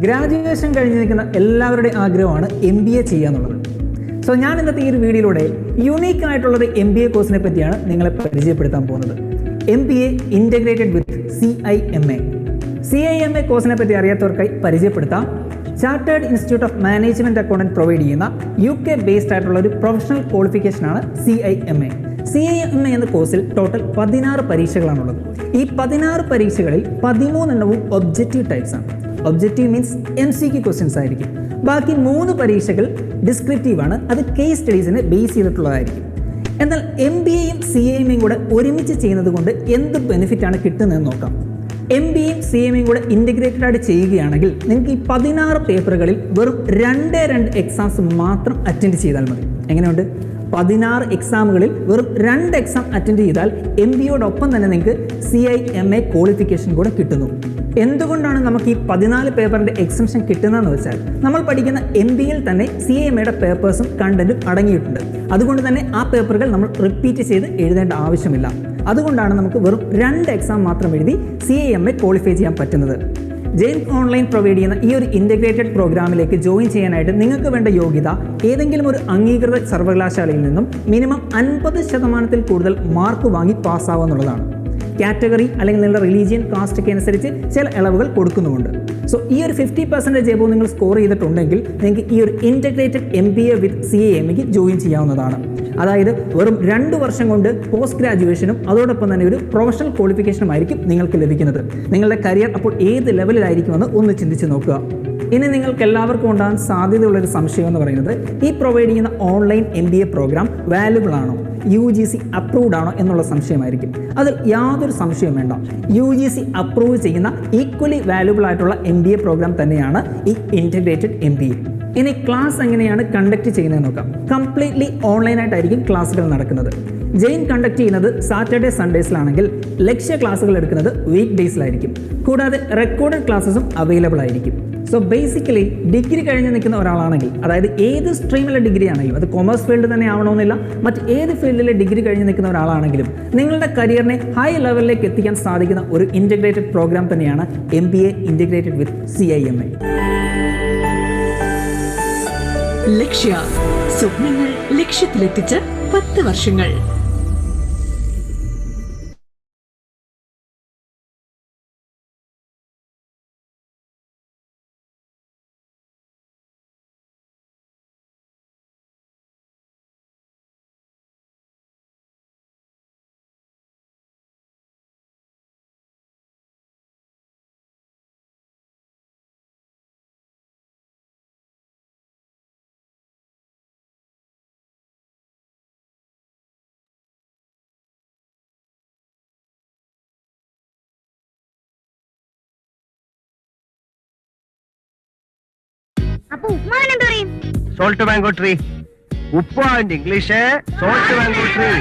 Graduation കഴിഞ്ഞ് നിൽക്കുന്ന എല്ലാവരുടെയും ആഗ്രഹമാണ് MBA ചെയ്യുക എന്നുള്ളത്. സോ ഞാൻ ഇന്നത്തെ ഈ ഒരു വീഡിയോയിലൂടെ യൂണീക്ക് ആയിട്ടുള്ളൊരു MBA കോഴ്സിനെ പറ്റിയാണ് നിങ്ങളെ പരിചയപ്പെടുത്താൻ പോകുന്നത്. MBA integrated with CIMA. CIMA കോഴ്സിനെ പറ്റി അറിയാത്തവർക്കായി പരിചയപ്പെടുത്താം. Chartered institute of management accountant provide ചെയ്യുന്ന UK ബേസ്ഡ് ആയിട്ടുള്ള ഒരു പ്രൊഫഷണൽ ക്വാളിഫിക്കേഷനാണ് CIMA. CIMA എന്ന കോഴ്സിൽ ടോട്ടൽ 16 പരീക്ഷകളാണുള്ളത്. ഈ 16 പരീക്ഷകളിൽ 13 എണ്ണവും ഒബ്ജക്റ്റീവ് ടൈപ്സ് ആണ്. ഒബ്ജക്റ്റീവ് മീൻസ് MCQ ക്വസ്റ്റ്യൻസ് ആയിരിക്കും. ബാക്കി 3 പരീക്ഷകൾ ഡിസ്ക്രിപ്റ്റീവ് ആണ്. അത് കേസ് സ്റ്റഡീസിനെ ബേസ് ചെയ്തിട്ടുള്ളതായിരിക്കും. എന്നാൽ MBAയും CIMAയും കൂടെ ഒരുമിച്ച് ചെയ്യുന്നത് കൊണ്ട് എന്ത് ബെനിഫിറ്റാണ് കിട്ടുന്നതെന്ന് നോക്കാം. MBAയും CIMAയും കൂടെ ഇൻ്റഗ്രേറ്റഡ് ആയിട്ട് ചെയ്യുകയാണെങ്കിൽ നിങ്ങൾക്ക് ഈ 16 പേപ്പറുകളിൽ വെറും 2 എക്സാംസ് മാത്രം അറ്റൻഡ് ചെയ്താൽ മതി. എങ്ങനെയുണ്ട്? 16 എക്സാമുകളിൽ വെറും 2 എക്സാം അറ്റൻഡ് ചെയ്താൽ MBAയോടൊപ്പം തന്നെ നിങ്ങൾക്ക് CIMA ക്വാളിഫിക്കേഷൻ കൂടെ കിട്ടുന്നു. എന്തുകൊണ്ടാണ് നമുക്ക് ഈ 14 പേപ്പറിൻ്റെ എക്സംഷൻ കിട്ടുന്നതെന്ന് വെച്ചാൽ നമ്മൾ പഠിക്കുന്ന MBAയിൽ തന്നെ CIMAയുടെ പേപ്പേഴ്സും കണ്ടന്റും അടങ്ങിയിട്ടുണ്ട്. അതുകൊണ്ട് തന്നെ ആ പേപ്പറുകൾ നമ്മൾ റിപ്പീറ്റ് ചെയ്ത് എഴുതേണ്ട ആവശ്യമില്ല. അതുകൊണ്ടാണ് നമുക്ക് വെറും 2 എക്സാം മാത്രം എഴുതി CIMA ക്വാളിഫൈ ചെയ്യാൻ പറ്റുന്നത്. ജെയിൻ ഓൺലൈൻ പ്രൊവൈഡ് ചെയ്യുന്ന ഈ ഒരു ഇൻ്റഗ്രേറ്റഡ് പ്രോഗ്രാമിലേക്ക് ജോയിൻ ചെയ്യാനായിട്ട് നിങ്ങൾക്ക് വേണ്ട യോഗ്യത ഏതെങ്കിലും ഒരു അംഗീകൃത സർവകലാശാലയിൽ നിന്നും മിനിമം 50% കൂടുതൽ മാർക്ക് വാങ്ങി പാസ്സാവുക. കാറ്റഗറി അല്ലെങ്കിൽ നിങ്ങളുടെ റിലീജിയൻ കാസ്റ്റ് ഒക്കെ അനുസരിച്ച് ചില ഇളവുകൾ കൊടുക്കുന്നുമുണ്ട്. സോ ഈ ഒരു 50% എബോവ് നിങ്ങൾ സ്കോർ ചെയ്തിട്ടുണ്ടെങ്കിൽ നിങ്ങൾക്ക് ഈ ഒരു ഇൻ്റഗ്രേറ്റഡ് MBA വിത്ത് CIMAയ്ക്ക് ജോയിൻ ചെയ്യാവുന്നതാണ്. അതായത് വെറും 2 വർഷം കൊണ്ട് പോസ്റ്റ് ഗ്രാജുവേഷനും അതോടൊപ്പം തന്നെ ഒരു പ്രൊഫഷണൽ ക്വാളിഫിക്കേഷനും ആയിരിക്കും നിങ്ങൾക്ക് ലഭിക്കുന്നത്. നിങ്ങളുടെ കരിയർ അപ്പോൾ ഏത് ലെവലിലായിരിക്കുമെന്ന് ഒന്ന് ചിന്തിച്ച് നോക്കുക. ഇനി നിങ്ങൾക്ക് എല്ലാവർക്കും ഉണ്ടാകാൻ സാധ്യതയുള്ളൊരു സംശയം എന്ന് പറയുന്നത് ഈ പ്രൊവൈഡ് ചെയ്യുന്ന ഓൺലൈൻ MBA പ്രോഗ്രാം വാല്യുബിൾ ആണോ, UGC അപ്രൂവ്ഡ് ആണോ എന്നുള്ള സംശയമായിരിക്കും. അതിൽ യാതൊരു സംശയവും വേണ്ട. UGC അപ്രൂവ് ചെയ്യുന്ന ഈക്വലി വാല്യുബിൾ ആയിട്ടുള്ള MBA പ്രോഗ്രാം തന്നെയാണ് ഈ ഇൻ്റഗ്രേറ്റഡ് MBA. ഇനി ക്ലാസ് എങ്ങനെയാണ് കണ്ടക്ട് ചെയ്യുന്നതെന്ന് നോക്കാം. കംപ്ലീറ്റ്ലി ഓൺലൈനായിട്ടായിരിക്കും ക്ലാസ്സുകൾ നടക്കുന്നത്. ജെയിൻ കണ്ടക്ട് ചെയ്യുന്നത് സാറ്റർഡേ സൺഡേസിലാണെങ്കിൽ ലക്ഷ്യ ക്ലാസ്സുകൾ എടുക്കുന്നത് വീക്ക് ഡേയ്സിലായിരിക്കും. കൂടാതെ റെക്കോർഡഡ് ക്ലാസ്സസും അവൈലബിൾ ആയിരിക്കും. സോ ബേസിക്കലി ഡിഗ്രി കഴിഞ്ഞ് നിൽക്കുന്ന ഒരാളാണെങ്കിൽ, അതായത് ഏത് സ്ട്രീമിലെ ഡിഗ്രി ആണെങ്കിലും, അത് കൊമേഴ്സ് ഫീൽഡ് തന്നെ ആവണമെന്നില്ല, മറ്റ് ഏത് ഫീൽഡിലെ ഡിഗ്രി കഴിഞ്ഞ് നിൽക്കുന്ന ഒരാളാണെങ്കിലും നിങ്ങളുടെ കരിയറിനെ ഹൈ ലെവലിലേക്ക് എത്തിക്കാൻ സാധിക്കുന്ന ഒരു ഇൻ്റഗ്രേറ്റഡ് പ്രോഗ്രാം തന്നെയാണ് MBA integrated with CIMA. Lakshya, സ്വപ്നങ്ങൾ ലക്ഷ്യത്തിലെത്തിച്ച 10 വർഷങ്ങൾ. അപ്പൊ ഉപ്മാവിന് എന്താ പറയും? Salt mango tree. ഉപ്പാവിന്റെ English salt mango tree.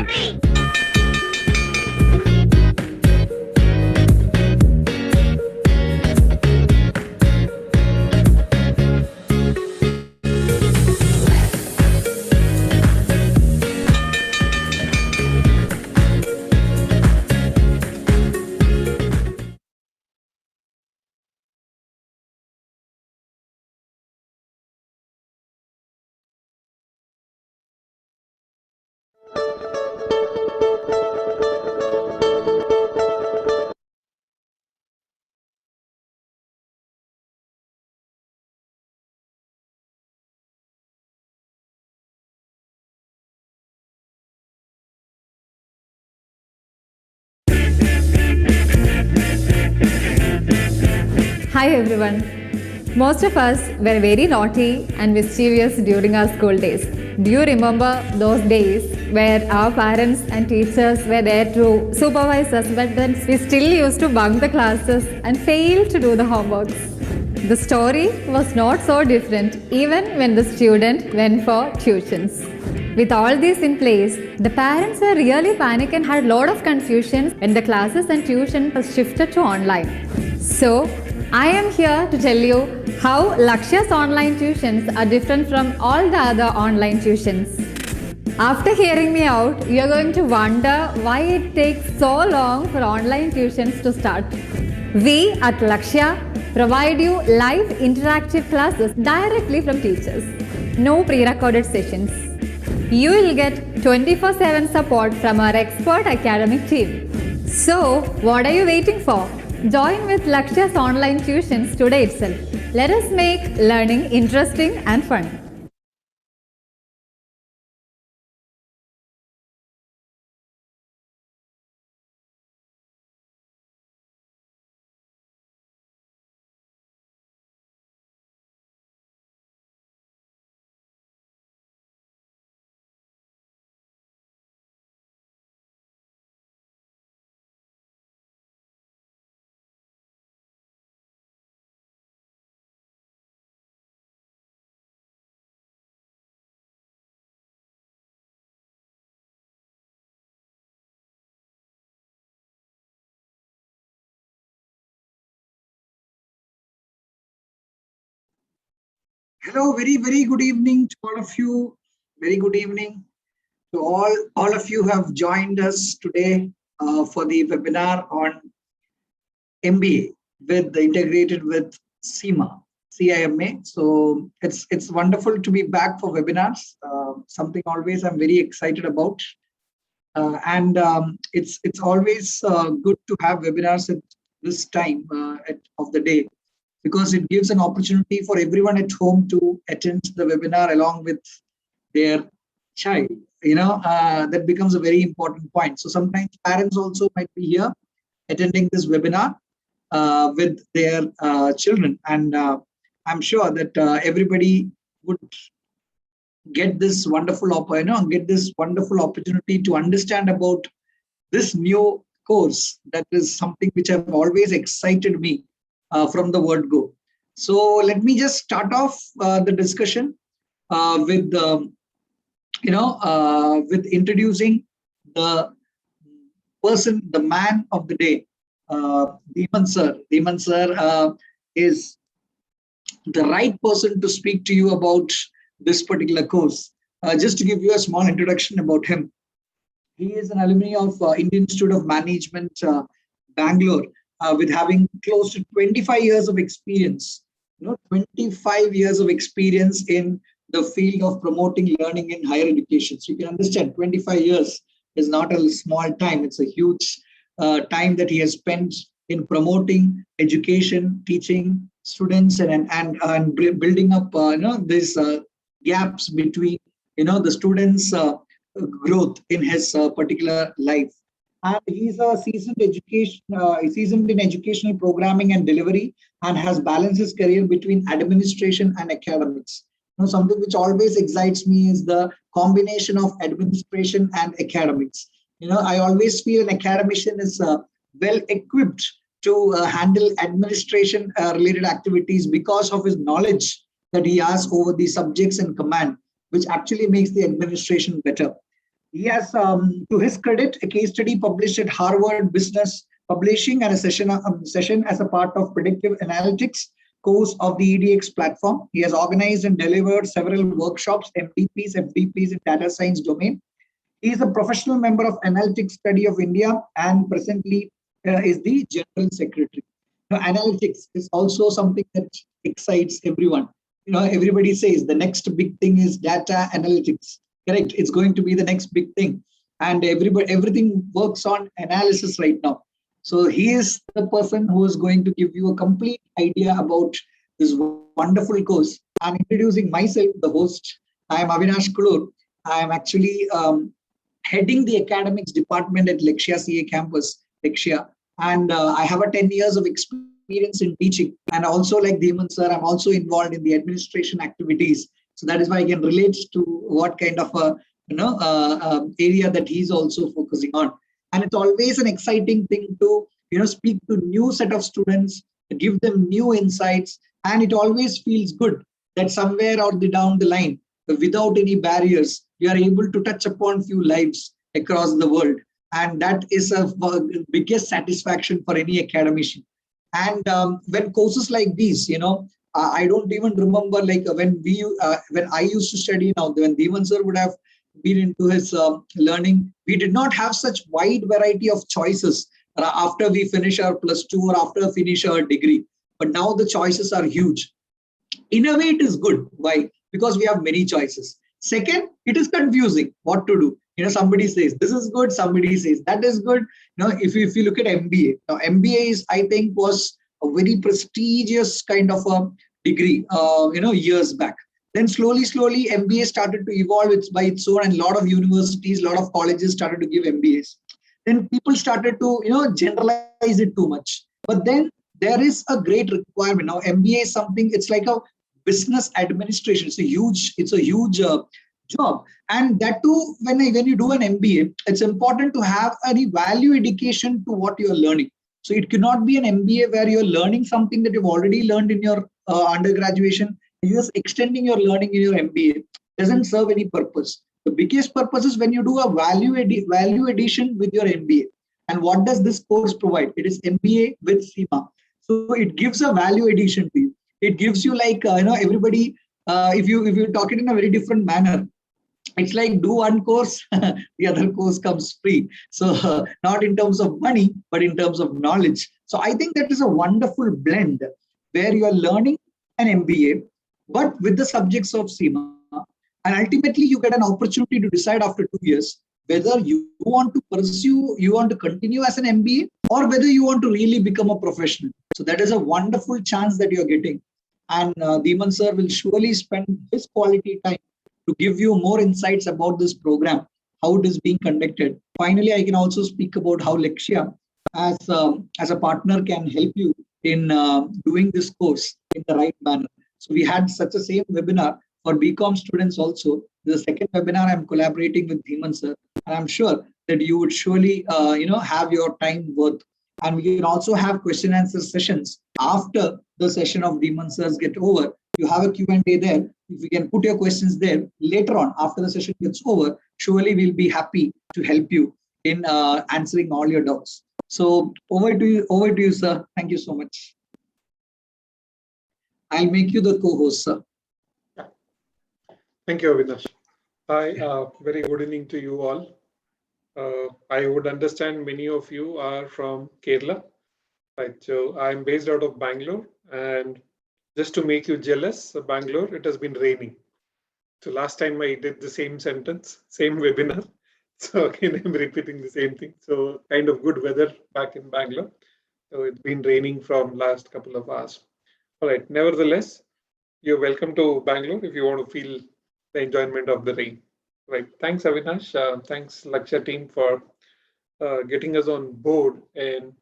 Hi everyone. Most of us were very naughty and mischievous during our school days. Do you remember those days where our parents and teachers were there to supervise us, but then we still used to bunk the classes and fail to do the homeworks? The story was not so different even when the student went for tuitions. With all this in place, the parents were really panicked and had a lot of confusion when the classes and tuition was shifted to online. So, I am here to tell you how Lakshya's online tuitions are different from all the other online tuitions. After hearing me out, you are going to wonder why it takes so long for online tuitions to start. We at Lakshya provide you live interactive classes directly from teachers. No pre-recorded sessions. You will get 24/7 support from our expert academic team. So, what are you waiting for? Join with Lakshya's online tuitions today itself. Let us make learning interesting and fun. Hello, very good evening to all of you. Very good evening to all of you who have joined us today for the webinar on MBA with integrated with CIMA. So it's wonderful to be back for webinars. Something always I'm very excited about, and it's always good to have webinars at this time of the day, because it gives an opportunity for everyone at home to attend the webinar along with their child. That becomes a very important point. So sometimes parents also might be here attending this webinar with their children, and I'm sure that everybody would get this wonderful opportunity to understand about this new course. That is something which have always excited me from the word go. So let me just start off the discussion with introducing the person, the man of the day, Deeman sir. Deeman sir is the right person to speak to you about this particular course. Just to give you a small introduction about him, he is an alumni of Indian Institute of Management, Bangalore, with having close to 25 years of experience. 25 years of experience in the field of promoting learning in higher education. So you can understand 25 years is not a small time. It's a huge time that he has spent in promoting education, teaching students, and building up these gaps between the students' growth in his particular life. And he's a seasoned in educational programming and delivery, and has balanced his career between administration and academics. Something which always excites me is the combination of administration and academics. I always feel an academician is well equipped to handle administration related activities because of his knowledge that he has over the subjects in command, which actually makes the administration better. He has, to his credit, a case study published at Harvard Business Publishing and a session as a part of predictive analytics course of the EDX platform. He has organized and delivered several workshops, FDPs in data science domain. He is a professional member of Analytics Study of India and presently is the General Secretary. Analytics is also something that excites everyone. Everybody says the next big thing is data analytics. Correct. It's going to be the next big thing. And everything works on analysis right now. So he is the person who is going to give you a complete idea about this wonderful course. I'm introducing myself, the host. I am Avinash Kulur. I am actually heading the academics department at Lakshya CA campus, Lakshya. And I have a 10 years of experience in teaching. And also, like Deeman sir, I'm also involved in the administration activities. So that is why I can relate to what kind of a area that he's also focusing on. And it's always an exciting thing to speak to new set of students, give them new insights, and it always feels good that somewhere or down the line, without any barriers, you are able to touch upon few lives across the world, and that is a biggest satisfaction for any academician. And when courses like these, I don't even remember when I used to study. Now, when Deeman sir would have been into his learning, we did not have such wide variety of choices after we finish our +2 or after we finish our degree. But now the choices are huge. In a way, it is good. Why? Because we have many choices. Second, it is confusing what to do. Somebody says this is good, somebody says that is good. If you look at MBA, now MBA I think was a very prestigious kind of a degree, years back. Then slowly, MBA started to evolve by its own, and a lot of universities, a lot of colleges started to give MBAs. Then people started to, generalize it too much. But then there is a great requirement. Now, MBA is something, it's like a business administration. It's a huge job. And that too, when you do an MBA, it's important to have a value education to what you're learning. So it cannot be an MBA where you're learning something that you've already learned in your undergraduation. You're just extending your learning in your MBA. Doesn't serve any purpose. The biggest purpose is when you do a value addition with your MBA. And what does this course provide? It is MBA with SEMA. So it gives a value addition to you. It gives you everybody, if you talk it in a very different manner, it's like do one course, the other course comes free. So not in terms of money, but in terms of knowledge. So I think that is a wonderful blend where you are learning an MBA, but with the subjects of SEMA. And ultimately, you get an opportunity to decide after 2 years whether you want to continue as an MBA or whether you want to really become a professional. So that is a wonderful chance that you're getting. And Deeman sir will surely spend his quality time to give you more insights about this program, how it is being conducted. Finally, I can also speak about how Lakshya as a partner can help you in doing this course in the right manner. So we had such a same webinar for BCom students also. The second webinar I'm collaborating with Deeman sir, and I'm sure that you would surely have your time worth. And we can also have question and answer sessions after the session of Deeman sir's get over. You have a Q&A there. If you can put your questions there later on after the session gets over, surely we'll be happy to help you in answering all your doubts. So over to you, sir. Thank you so much. I'll make you the co-host, sir. Thank you, Avinash. Hi, very good evening to you all. I would understand many of you are from Kerala, right? So I'm based out of Bangalore, and just to make you jealous, Bangalore, it has been raining. So last time I did the same sentence, same webinar. So again, I'm repeating the same thing. So kind of good weather back in Bangalore. So it's been raining from last couple of hours. All right, nevertheless, you're welcome to Bangalore if you want to feel the enjoyment of the rain. Right. Thanks, Avinash. Thanks, Lakshya team, for getting us on board and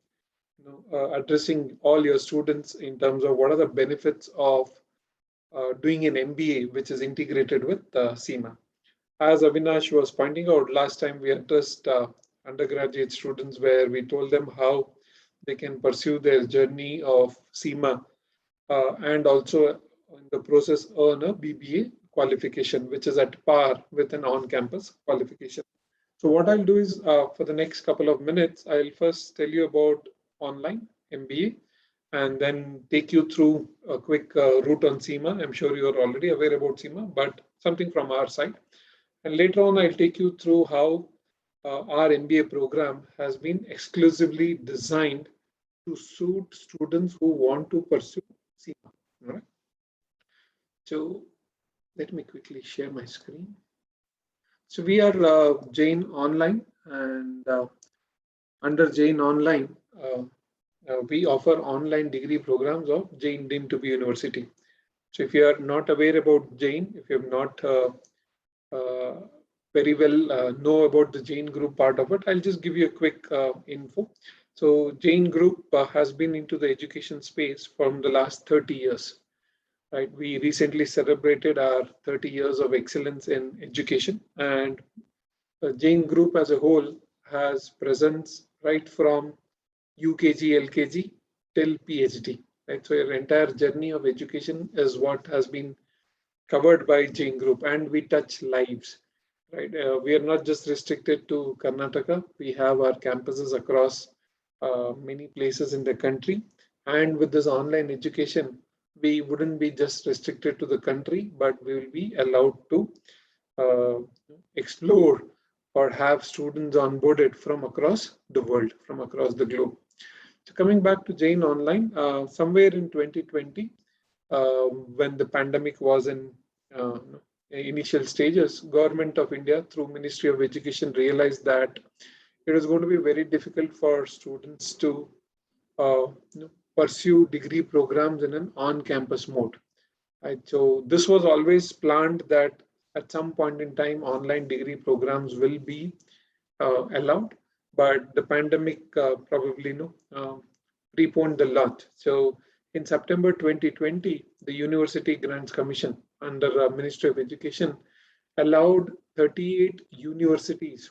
addressing all your students in terms of what are the benefits of doing an MBA, which is integrated with SEMA. As Avinash was pointing out, last time we addressed undergraduate students where we told them how they can pursue their journey of SEMA and also in the process earn a BBA qualification, which is at par with an on-campus qualification. So what I'll do is for the next couple of minutes, I'll first tell you about online MBA and then take you through a quick route on SEMA. I'm sure you're already aware about SEMA, but something from our side. And later on, I'll take you through how our MBA program has been exclusively designed to suit students who want to pursue SEMA. All right? So let me quickly share my screen. So we are Jain Online, and under Jain Online, we offer online degree programs of Jain deemed to be university. So if you are not aware about Jain, if you have not very well know about the Jain Group part of it, I'll just give you a quick info. So Jain Group has been into the education space from the last 30 years. Right, we recently celebrated our 30 years of excellence in education, and the Jain Group as a whole has presence right from UKG, LKG till PhD. Right, so your entire journey of education is what has been covered by Jain Group, and we touch lives. Right, we are not just restricted to Karnataka. We have our campuses across many places in the country, and with this online education, we wouldn't be just restricted to the country, but we will be allowed to explore or have students onboarded from across the world, from across the globe. So coming back to Jain Online, somewhere in 2020, when the pandemic was in initial stages, Government of India through Ministry of Education realized that it was going to be very difficult for students to pursue degree programs in an on-campus mode. Right? So this was always planned that at some point in time, online degree programs will be allowed, but the pandemic probably preponed the launch. So in September 2020, the University Grants Commission under Ministry of Education allowed 38 universities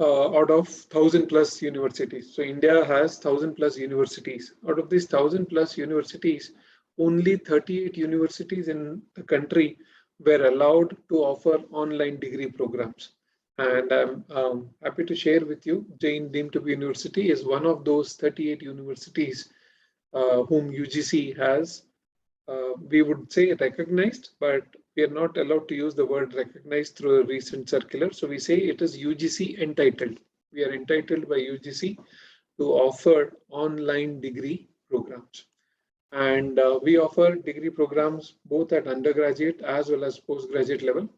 out of 1,000 plus universities. So India has 1,000 plus universities. Out of these 1,000 plus universities, only 38 universities in the country were allowed to offer online degree programs. And I'm happy to share with you, Jain deemed to be university is one of those 38 universities whom UGC has, we would say recognized, but we are not allowed to use the word recognized through a recent circular. So we say it is UGC entitled. We are entitled by UGC to offer online degree programs. And we offer degree programs both at undergraduate as well as postgraduate level.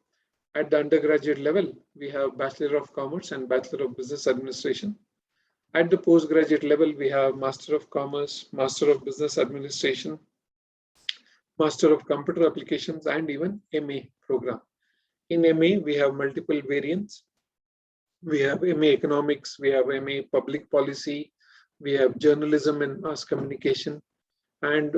At the undergraduate level, we have Bachelor of Commerce and Bachelor of Business Administration. At the postgraduate level, we have Master of Commerce, Master of Business Administration, Master of Computer Applications, and even MA program. In MA, we have multiple variants. We have MA Economics, we have MA Public Policy, we have Journalism and Mass Communication, and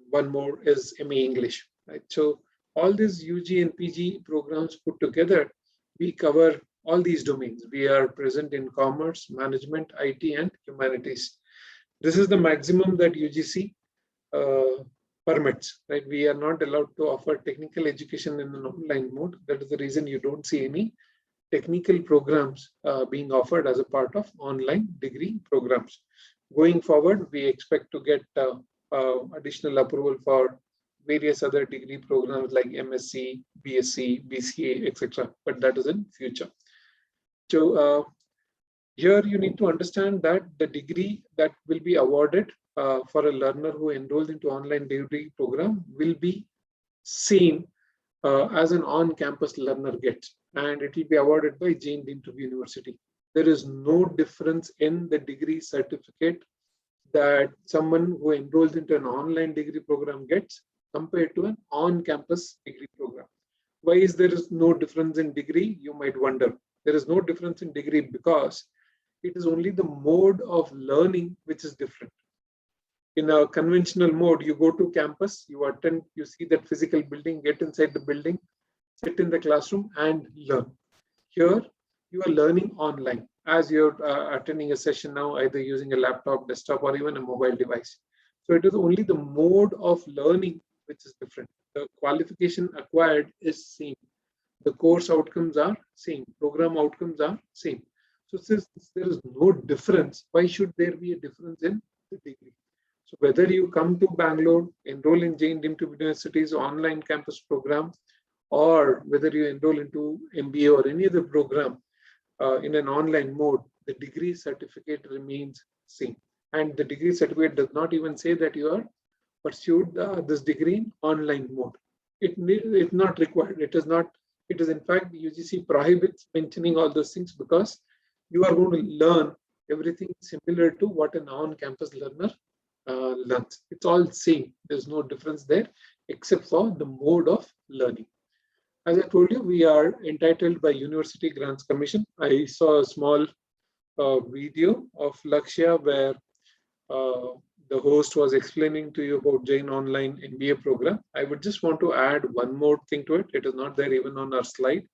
one more is MA English. Right? So all these UG and PG programs put together, we cover all these domains. We are present in commerce, management, IT, and humanities. This is the maximum that UGC permits, right? We are not allowed to offer technical education in an online mode. That is the reason you don't see any technical programs being offered as a part of online degree programs. Going forward, we expect to get additional approval for various other degree programs like MSc, BSc, BCA, etc. But that is in future. So here you need to understand that the degree that will be awarded for a learner who enrolled into online degree program will be seen as an on-campus learner gets, and it will be awarded by Jain deemed to be university. There is no difference in the degree certificate that someone who enrolls into an online degree program gets compared to an on-campus degree program. Why is there is no difference in degree? You might wonder. There is no difference in degree because it is only the mode of learning which is different. In a conventional mode, you go to campus, you attend, you see that physical building, get inside the building, sit in the classroom and learn. Here, you are learning online as you're attending a session now, either using a laptop, desktop, or even a mobile device. So it is only the mode of learning which is different. The qualification acquired is same. The course outcomes are same. Program outcomes are same. So since there is no difference, why should there be a difference in the degree? So whether you come to Bangalore, enroll in Jain deemed to be university's online campus program, or whether you enroll into MBA or any other program in an online mode, the degree certificate remains same. And the degree certificate does not even say that you are pursued this degree in online mode. It's not required. It is not. It is in fact UGC prohibits mentioning all those things because you are going to learn everything similar to what an on-campus learner learns. It's all same. There's no difference there except for the mode of learning. As I told you, we are entitled by University Grants Commission. I saw a small video of Lakshya where the host was explaining to you about Jain Online MBA program. I would just want to add one more thing to it. It is not there even on our slide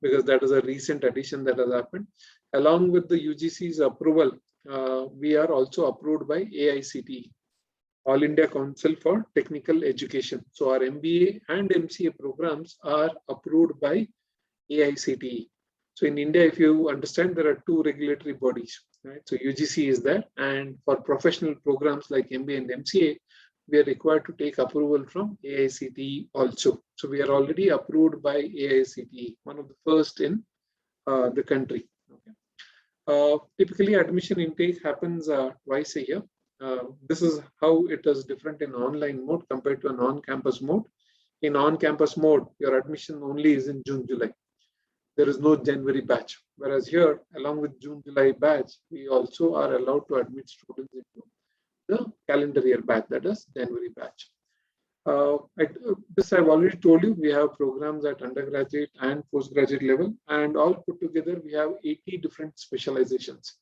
because that is a recent addition that has happened. Along with the UGC's approval, we are also approved by AICTE, All India Council for Technical Education. So our MBA and MCA programs are approved by AICTE. So in India, if you understand, there are two regulatory bodies, right? So UGC is there, and for professional programs like MBA and MCA, we are required to take approval from AICTE also. So we are already approved by AICTE, one of the first in the country. Okay. Typically, admission intake happens twice a year. This is how it is different in online mode compared to a non-campus mode. In on-campus mode, your admission only is in June, July. There is no January batch. Whereas here, along with June, July batch, we also are allowed to admit students into the calendar year batch, that is January batch. This I've already told you, we have programs at undergraduate and postgraduate level, and all put together, we have 80 different specializations.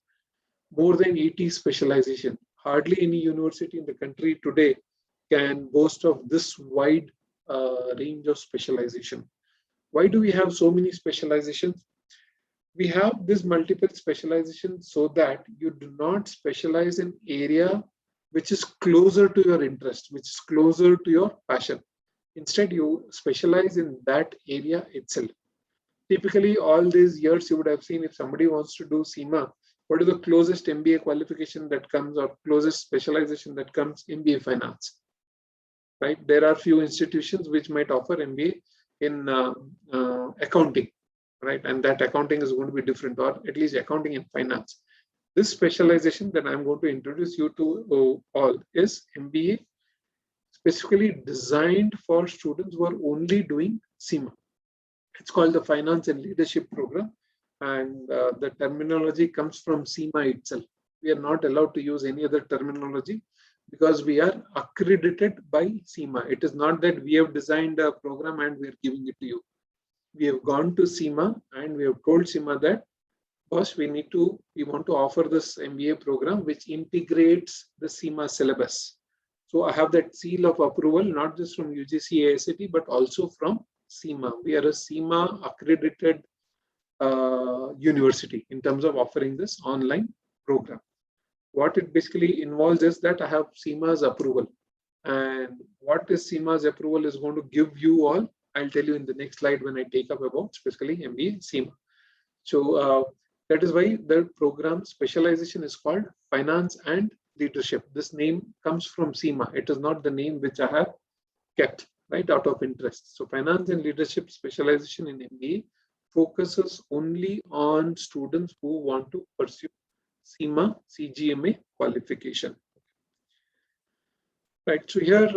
More than 80 specializations. Hardly any university in the country today can boast of this wide range of specialization. Why do we have so many specializations? We have this multiple specialization so that you do not specialize in area which is closer to your interest, which is closer to your passion. Instead, you specialize in that area itself. Typically, all these years you would have seen if somebody wants to do CIMA, what is the closest MBA qualification that comes or closest specialization that comes? MBA Finance, right? There are few institutions which might offer MBA in accounting, right? And that accounting is going to be different, or at least accounting and finance. This specialization that I'm going to introduce you to all is MBA, specifically designed for students who are only doing CIMA. It's called the Finance and Leadership Program, and the terminology comes from CIMA itself. We are not allowed to use any other terminology because we are accredited by CIMA. It is not that we have designed a program and we are giving it to you. We have gone to CIMA and we have told CIMA that, boss, we want to offer this MBA program which integrates the CIMA syllabus. So I have that seal of approval, not just from UGC AICTE, but also from CIMA. We are a CIMA accredited university in terms of offering this online program. What it basically involves is that I have CIMA's approval. And what is CIMA's approval is going to give you all, I'll tell you in the next slide when I take up about specifically MBA CIMA. So that is why the program specialization is called Finance and Leadership. This name comes from CIMA. It is not the name which I have kept, right, out of interest. So Finance and Leadership specialization in MBA focuses only on students who want to pursue CIMA CGMA qualification. Right, so here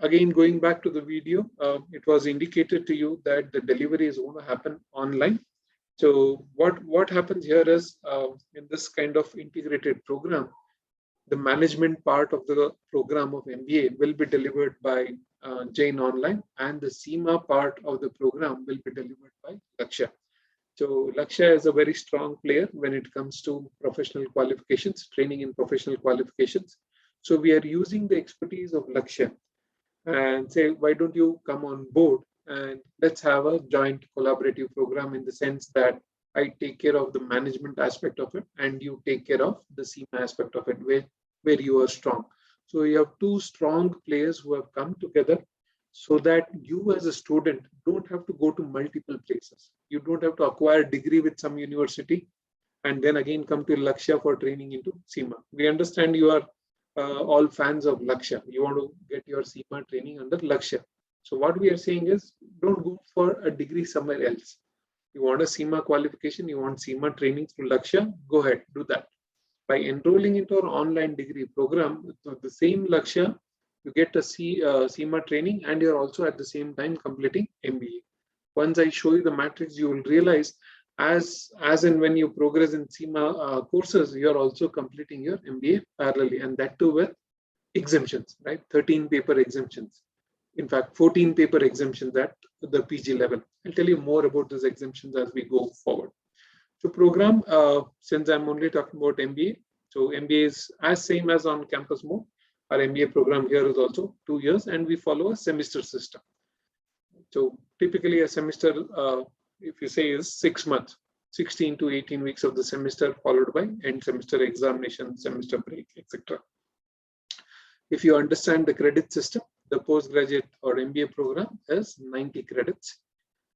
again going back to the video, it was indicated to you that the delivery is going to happen online. So what happens here is in this kind of integrated program, the management part of the program of MBA will be delivered by Jain Online, and the CIMA part of the program will be delivered by Lakshya. So Lakshya is a very strong player when it comes to professional qualifications, training in professional qualifications. So we are using the expertise of Lakshya and say, why don't you come on board and let's have a joint collaborative program, in the sense that I take care of the management aspect of it and you take care of the CIMA aspect of it, where you are strong. So you have two strong players who have come together so that you as a student don't have to go to multiple places. You don't have to acquire a degree with some university and then again come to Lakshya for training into CIMA. We understand you are all fans of Lakshya. You want to get your CIMA training under Lakshya. So what we are saying is, don't go for a degree somewhere else. You want a CIMA qualification, you want CIMA training through Lakshya, go ahead, do that. By enrolling into our online degree program, with the same Lakshya, you get a CIMA training and you're also at the same time completing MBA. Once I show you the matrix, you will realize as and when you progress in CIMA courses, you're also completing your MBA parallelly, and that too with exemptions, right? 13 paper exemptions. In fact, 14 paper exemptions at the PG level. I'll tell you more about these exemptions as we go forward. So program, since I'm only talking about MBA, so MBA is as same as on campus mode. Our MBA program here is also 2 years, and we follow a semester system. So typically a semester, if you say, is 6 months, 16 to 18 weeks of the semester, followed by end semester examination, semester break, etc. If you understand the credit system, the postgraduate or MBA program is 90 credits,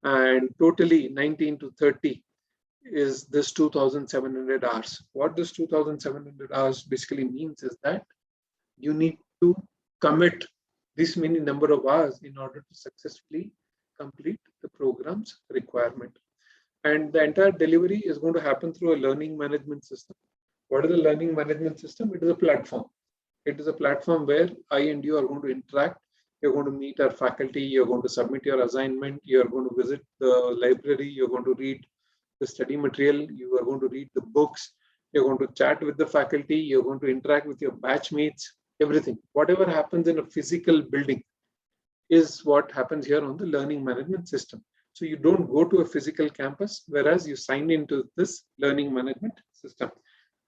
and totally 19 to 30 is this 2,700 hours. What this 2,700 hours basically means is that you need to commit this many number of hours in order to successfully complete the program's requirement. And the entire delivery is going to happen through a learning management system. What is the learning management system? It is a platform. It is a platform where I and you are going to interact. You're going to meet our faculty. You're going to submit your assignment. You're going to visit the library. You're going to read the study material. You are going to read the books. You're going to chat with the faculty. You're going to interact with your batchmates. Everything. Whatever happens in a physical building is what happens here on the learning management system. So you don't go to a physical campus, whereas you sign into this learning management system.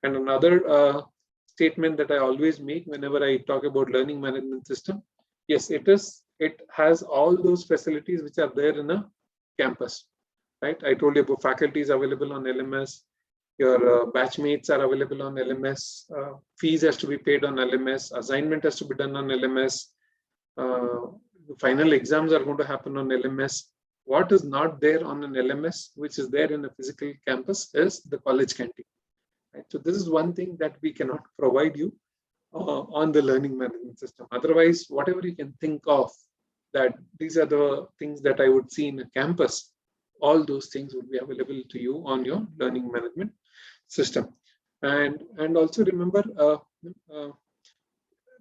And another statement that I always make whenever I talk about learning management system, yes, it has all those facilities which are there in a campus, right? I told you about faculty is available on LMS, your batchmates are available on LMS, fees has to be paid on LMS, assignment has to be done on LMS, the final exams are going to happen on LMS. What is not there on an LMS, which is there in a physical campus, is the college canteen. Right? So this is one thing that we cannot provide you on the learning management system. Otherwise, whatever you can think of, that these are the things that I would see in a campus, all those things would be available to you on your learning management system. And also remember,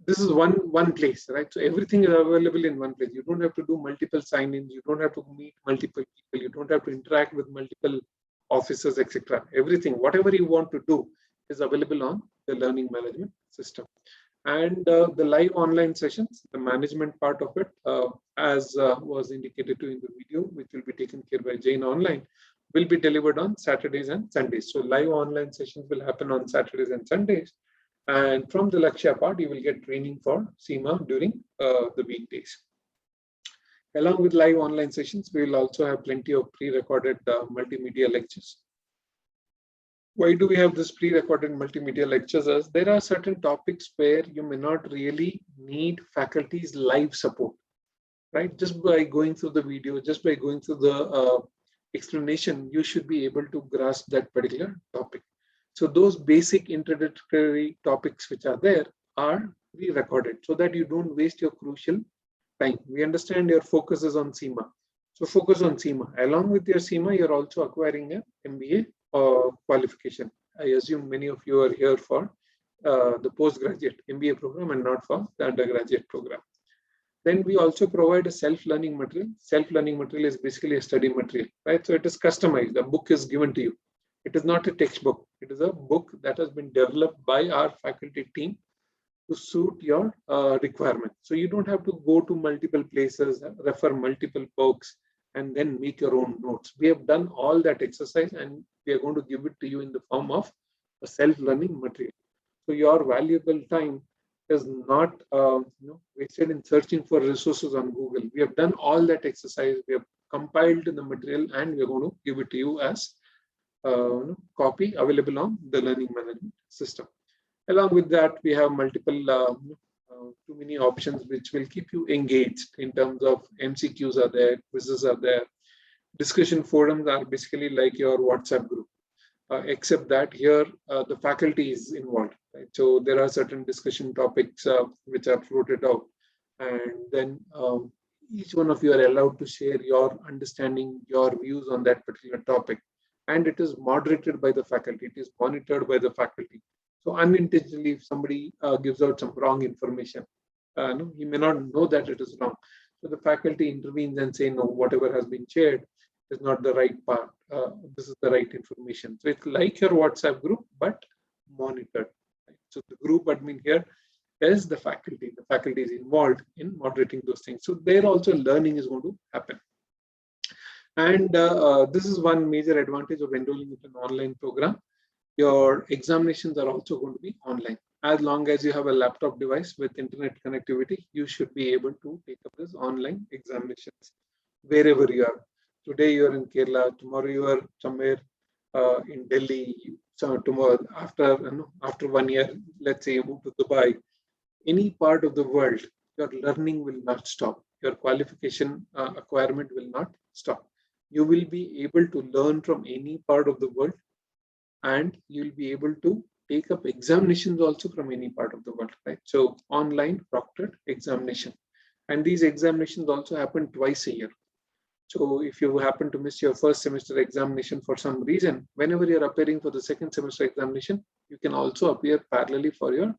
this is one place, right? So everything is available in one place. You don't have to do multiple sign-ins. You don't have to meet multiple people. You don't have to interact with multiple officers, etc. Everything, whatever you want to do, is available on the learning management system. And the live online sessions, the management part of it, as was indicated to in the video, which will be taken care by Jane Online, will be delivered on Saturdays and Sundays. So live online sessions will happen on Saturdays and Sundays. And from the Lakshya part, you will get training for CIMA during the weekdays. Along with live online sessions, we will also have plenty of pre-recorded multimedia lectures. Why do we have this pre-recorded multimedia lectures? As there are certain topics where you may not really need faculty's live support, right? Just by going through the video, just by going through the explanation, you should be able to grasp that particular topic. So those basic introductory topics which are there are pre-recorded so that you don't waste your crucial time. We understand your focus is on CIMA. So focus on CIMA. Along with your CIMA, you're also acquiring an MBA qualification. I assume many of you are here for the postgraduate MBA program and not for the undergraduate program. Then we also provide a self-learning material. Self-learning material is basically a study material, right? So it is customized. The book is given to you. It is not a textbook. It is a book that has been developed by our faculty team to suit your requirement. So you don't have to go to multiple places, refer multiple books, and then make your own notes. We have done all that exercise and we are going to give it to you in the form of a self-learning material. So your valuable time is not wasted in searching for resources on Google. We have done all that exercise. We have compiled the material and we're going to give it to you as copy available on the learning management system. Along with that, we have multiple too many options which will keep you engaged in terms of MCQs are there, quizzes are there. Discussion forums are basically like your WhatsApp group, except that here the faculty is involved. Right? So there are certain discussion topics which are floated out, and then each one of you are allowed to share your understanding, your views on that particular topic. And it is moderated by the faculty. It is monitored by the faculty. So unintentionally, if somebody gives out some wrong information, he may not know that it is wrong. So the faculty intervenes and say, no, whatever has been shared is not the right part. This is the right information. So it's like your WhatsApp group, but monitored. Right? So the group admin here is the faculty. The faculty is involved in moderating those things. So there also learning is going to happen. And this is one major advantage of enrolling in an online program. Your examinations are also going to be online. As long as you have a laptop device with internet connectivity, you should be able to take up this online examinations wherever you are. Today you are in Kerala, tomorrow you are somewhere in Delhi, so tomorrow after 1 year, let's say you move to Dubai, any part of the world, your learning will not stop. Your qualification acquirement will not stop. You will be able to learn from any part of the world, and you'll be able to take up examinations also from any part of the world, right? So online proctored examination. And these examinations also happen twice a year. So if you happen to miss your first semester examination for some reason, whenever you're appearing for the second semester examination, you can also appear parallelly for your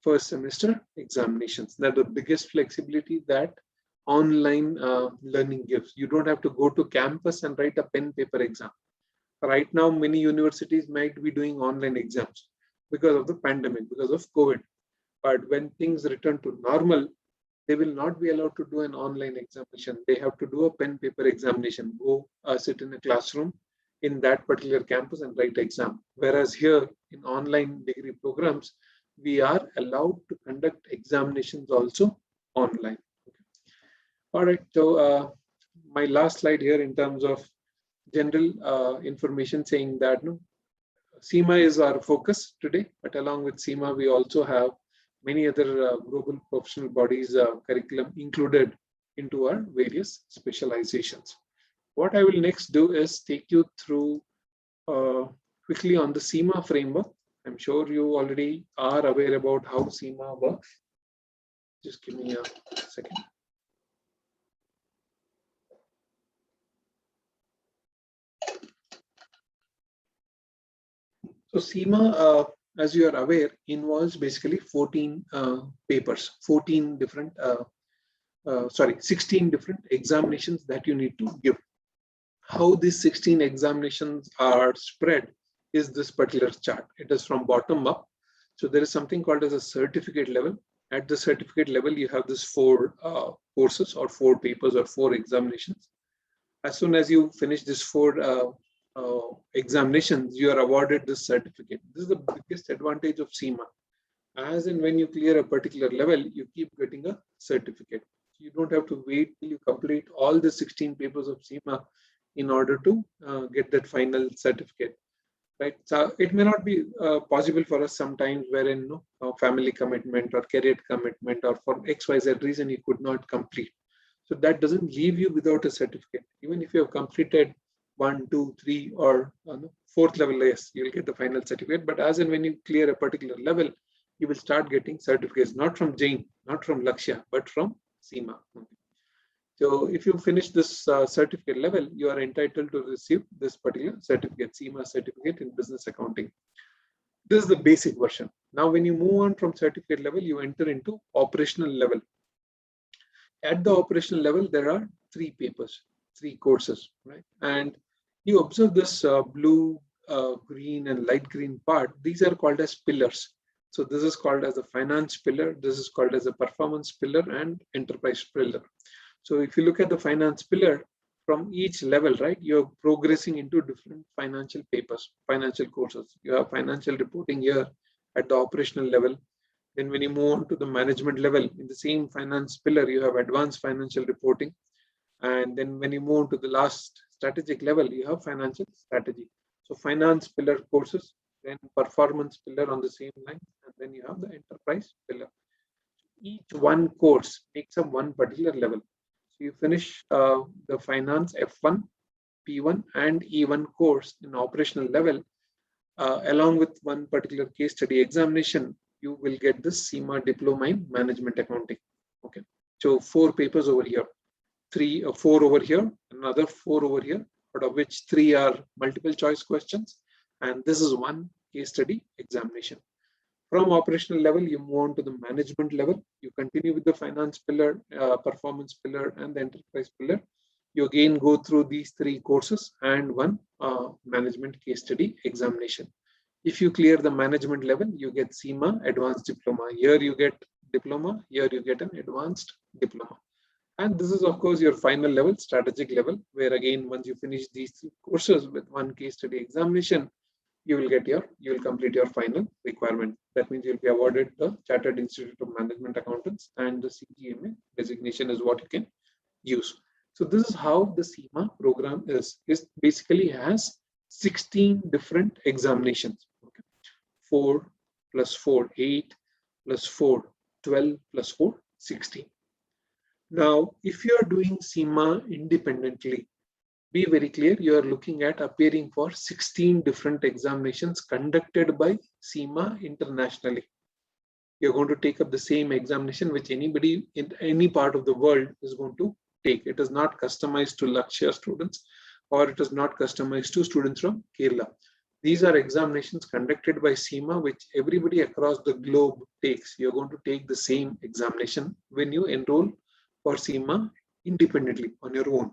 first semester examinations. That's the biggest flexibility that online learning gives. You don't have to go to campus and write a pen paper exam. Right now, many universities might be doing online exams because of the pandemic, because of COVID. But when things return to normal, they will not be allowed to do an online examination. They have to do a pen paper examination, go sit in a classroom in that particular campus and write exam. Whereas here in online degree programs, we are allowed to conduct examinations also online. Okay. All right, so my last slide here in terms of general information saying that SEMA is our focus today, but along with SEMA, we also have many other global professional bodies curriculum included into our various specializations. What I will next do is take you through quickly on the SEMA framework. I'm sure you already are aware about how SEMA works. Just give me a second. So SEMA, as you are aware, involves basically 14 papers, 16 different examinations that you need to give. How these 16 examinations are spread is this particular chart. It is from bottom up. So there is something called as a certificate level. At the certificate level, you have this 4 courses or 4 papers or 4 examinations. As soon as you finish this 4 examinations, you are awarded this certificate. This is the biggest advantage of SEMA. As and when you clear a particular level, you keep getting a certificate. You don't have to wait till you complete all the 16 papers of SEMA in order to get that final certificate. Right? So it may not be possible for us sometimes wherein family commitment or career commitment or for XYZ reason you could not complete. So that doesn't leave you without a certificate. Even if you have completed 1, 2, 3, or 4th level, yes, you'll get the final certificate. But as and when you clear a particular level, you will start getting certificates, not from Jain, not from Lakshya, but from SEMA. So if you finish this certificate level, you are entitled to receive this particular certificate, SEMA certificate in business accounting. This is the basic version. Now, when you move on from certificate level, you enter into operational level. At the operational level, there are 3 papers, 3 courses, right? And you observe this blue, green, and light green part. These are called as pillars. So this is called as the finance pillar. This is called as a performance pillar and enterprise pillar. So if you look at the finance pillar, from each level, right, you're progressing into different financial papers, financial courses. You have financial reporting here at the operational level. Then when you move on to the management level, in the same finance pillar, you have advanced financial reporting. And then when you move to the last strategic level, you have financial strategy. So finance pillar courses, then performance pillar on the same line, and then you have the enterprise pillar. Each one course makes up one particular level. So you finish the finance F1, P1, and E1 course in operational level, along with one particular case study examination, you will get this SEMA diploma in management accounting. Okay, so 4 papers over here. 3 or 4 over here, another 4 over here, out of which 3 are multiple choice questions, and this is one case study examination. From operational level, you move on to the management level. You continue with the finance pillar, performance pillar, and the enterprise pillar. You again go through these 3 courses and one management case study examination. If you clear the management level, you get SEMA advanced diploma. Here you get diploma, here you get an advanced diploma. And this is, of course, your final level, strategic level, where again, once you finish these 3 courses with one case study examination, you will complete your final requirement. That means you'll be awarded the Chartered Institute of Management Accountants, and the CGMA designation is what you can use. So this is how the SEMA program is. It basically has 16 different examinations. Okay. 4 plus 4, 8 plus 4, 12 plus 4, 16. Now, if you are doing SEMA independently, be very clear, you are looking at appearing for 16 different examinations conducted by SEMA internationally. You're going to take up the same examination which anybody in any part of the world is going to take. It is not customized to Lakshya students, or it is not customized to students from Kerala. These are examinations conducted by SEMA, which everybody across the globe takes. You're going to take the same examination when you enroll for SEMA independently on your own.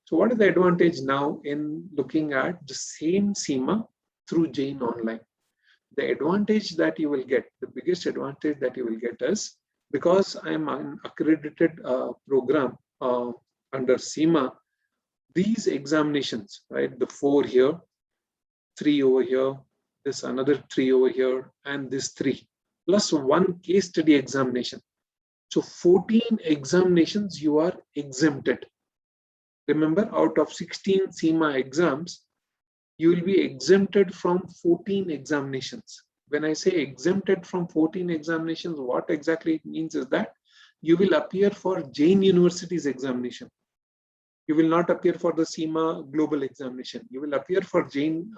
So what is the advantage now in looking at the same SEMA through Jain Online? The advantage that you will get, the biggest advantage that you will get is, because I am an accredited program under SEMA, these examinations, right, the 4 here, 3 over here, this another 3 over here, and this 3, plus 1 case study examination. So 14 examinations you are exempted. Remember, out of 16 SEMA exams, you will be exempted from 14 examinations. When I say exempted from 14 examinations, what exactly it means is that you will appear for Jain University's examination. You will not appear for the SEMA global examination. You will appear for Jain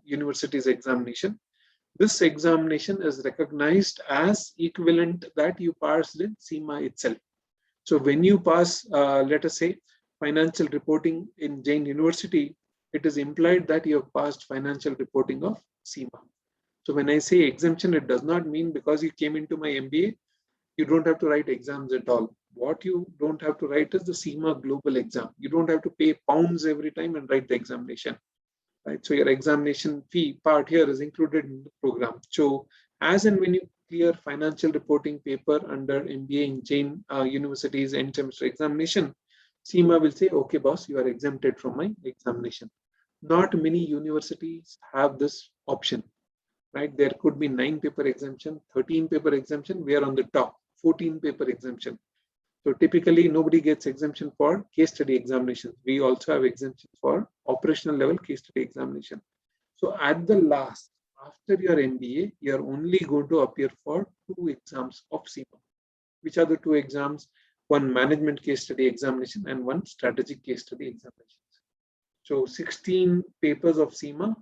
University's examination. This examination is recognized as equivalent that you passed in SEMA itself. So when you pass, let us say, financial reporting in Jain University, it is implied that you have passed financial reporting of SEMA. So when I say exemption, it does not mean because you came into my MBA, you don't have to write exams at all. What you don't have to write is the SEMA global exam. You don't have to pay pounds every time and write the examination, right? So your examination fee part here is included in the program. So as and when you clear financial reporting paper under MBA in Jain University's end semester examination, SEMA will say, okay, boss, you are exempted from my examination. Not many universities have this option, right? There could be 9 paper exemption, 13 paper exemption. We are on the top, 14 paper exemption. So typically nobody gets exemption for case study examinations. We also have exemption for operational level case study examination. So at the last, after your MBA, you're only going to appear for 2 exams of SEMA. Which are the 2 exams? One management case study examination and one strategic case study examination. So 16 papers of SEMA,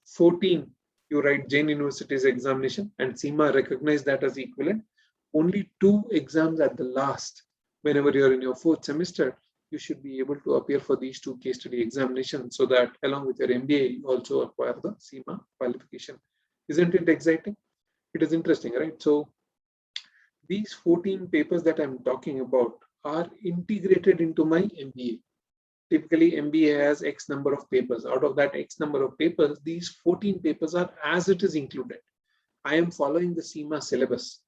14 you write Jain University's examination and SEMA recognize that as equivalent. Only 2 exams at the last. Whenever you're in your 4th semester, you should be able to appear for these 2 case study examinations so that along with your MBA, you also acquire the SEMA qualification. Isn't it exciting? It is interesting, right? So these 14 papers that I'm talking about are integrated into my MBA. Typically, MBA has X number of papers. Out of that X number of papers, these 14 papers are as it is included. I am following the SEMA syllabus.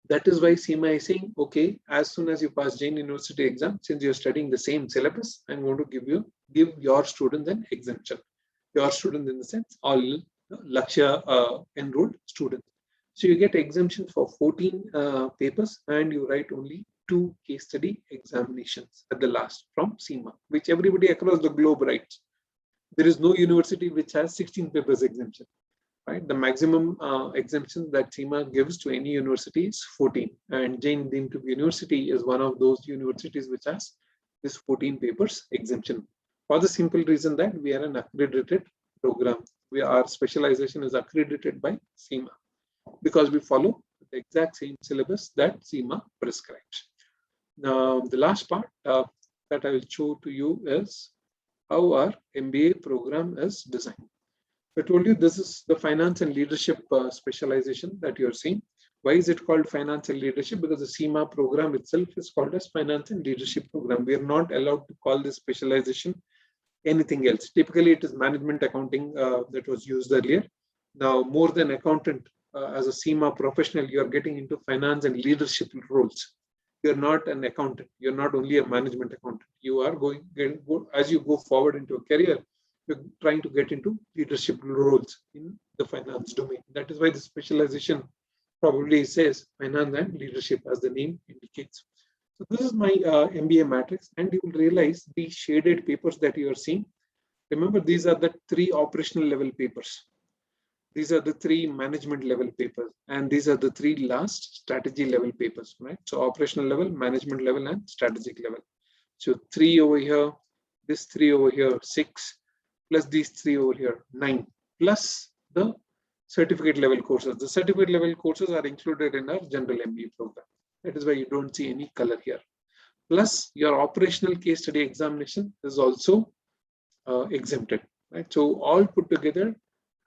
That is why SEMA is saying, okay, as soon as you pass Jain University exam, since you're studying the same syllabus, I'm going to give your students an exemption. Your students in the sense, all Lakshya enrolled students. So you get exemption for 14 papers and you write only 2 case study examinations at the last from SEMA, which everybody across the globe writes. There is no university which has 16 papers exemption. Right? The maximum exemption that SEMA gives to any university is 14, and Jain deemed to be university is one of those universities which has this 14 papers exemption. For the simple reason that we are an accredited program, our specialization is accredited by SEMA because we follow the exact same syllabus that SEMA prescribes. Now, the last part that I will show to you is how our MBA program is designed. I told you this is the finance and leadership specialization that you're seeing. Why is it called finance and leadership? Because the SEMA program itself is called as finance and leadership program. We are not allowed to call this specialization anything else. Typically, it is management accounting that was used earlier. Now, more than accountant, as a SEMA professional, you are getting into finance and leadership roles. You're not an accountant. You're not only a management accountant. You are as you go forward into a career, you're trying to get into leadership roles in the finance domain. That is why the specialization probably says finance and leadership, as the name indicates. So this is my MBA matrix, and you will realize the shaded papers that you are seeing. Remember, these are the 3 operational level papers. These are the 3 management level papers, and these are the 3 last strategy level papers, right? So operational level, management level, and strategic level. So 3 over here, this 3 over here, 6, plus these 3 over here, 9, plus the certificate level courses. The certificate level courses are included in our general MBA program. That is why you don't see any color here. plus your operational case study examination is also exempted, right? So all put together,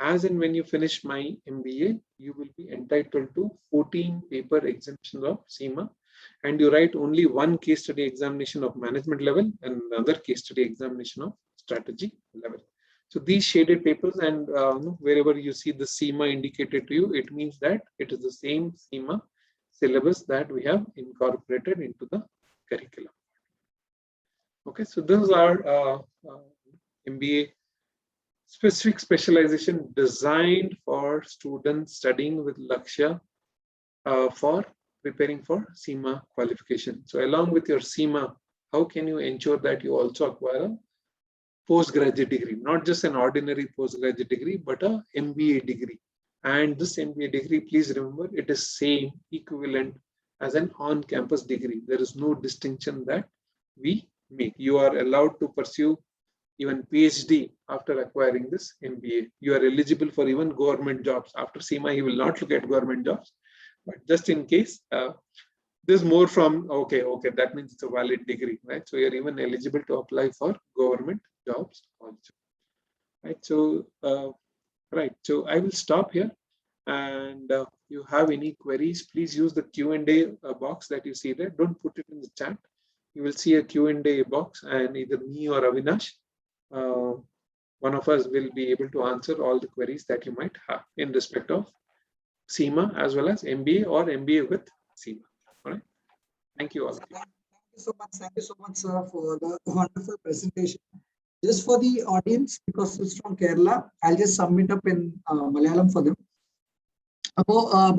as and when you finish my MBA, you will be entitled to 14 paper exemptions of SEMA, and you write only one case study examination of management level and another case study examination of strategy level. So these shaded papers, and wherever you see the SEMA indicated to you, it means that it is the same SEMA syllabus that we have incorporated into the curriculum. Okay, so those are MBA specific specialization designed for students studying with Lakshya for preparing for SEMA qualification. So along with your SEMA, how can you ensure that you also acquire a postgraduate degree, not just an ordinary postgraduate degree, but a MBA degree? And this MBA degree, please remember, it is same equivalent as an on-campus degree. There is no distinction that we make. You are allowed to pursue even PhD after acquiring this MBA. You are eligible for even government jobs. After SEMA, you will not look at government jobs, but just in case, there's more from, okay, that means it's a valid degree, right? So you're even eligible to apply for government jobs also, right? So, right, so I will stop here, and you have any queries, please use the Q&A box that you see there. Don't put it in the chat. You will see a Q&A box, and either me or Avinash, one of us, will be able to answer all the queries that you might have in respect of SEMA as well as MBA or MBA with SEMA. All right. Thank you all. Thank you so much, sir, for the wonderful presentation. Just for the audience, because it's from Kerala, I'll just sum it up in Malayalam for them.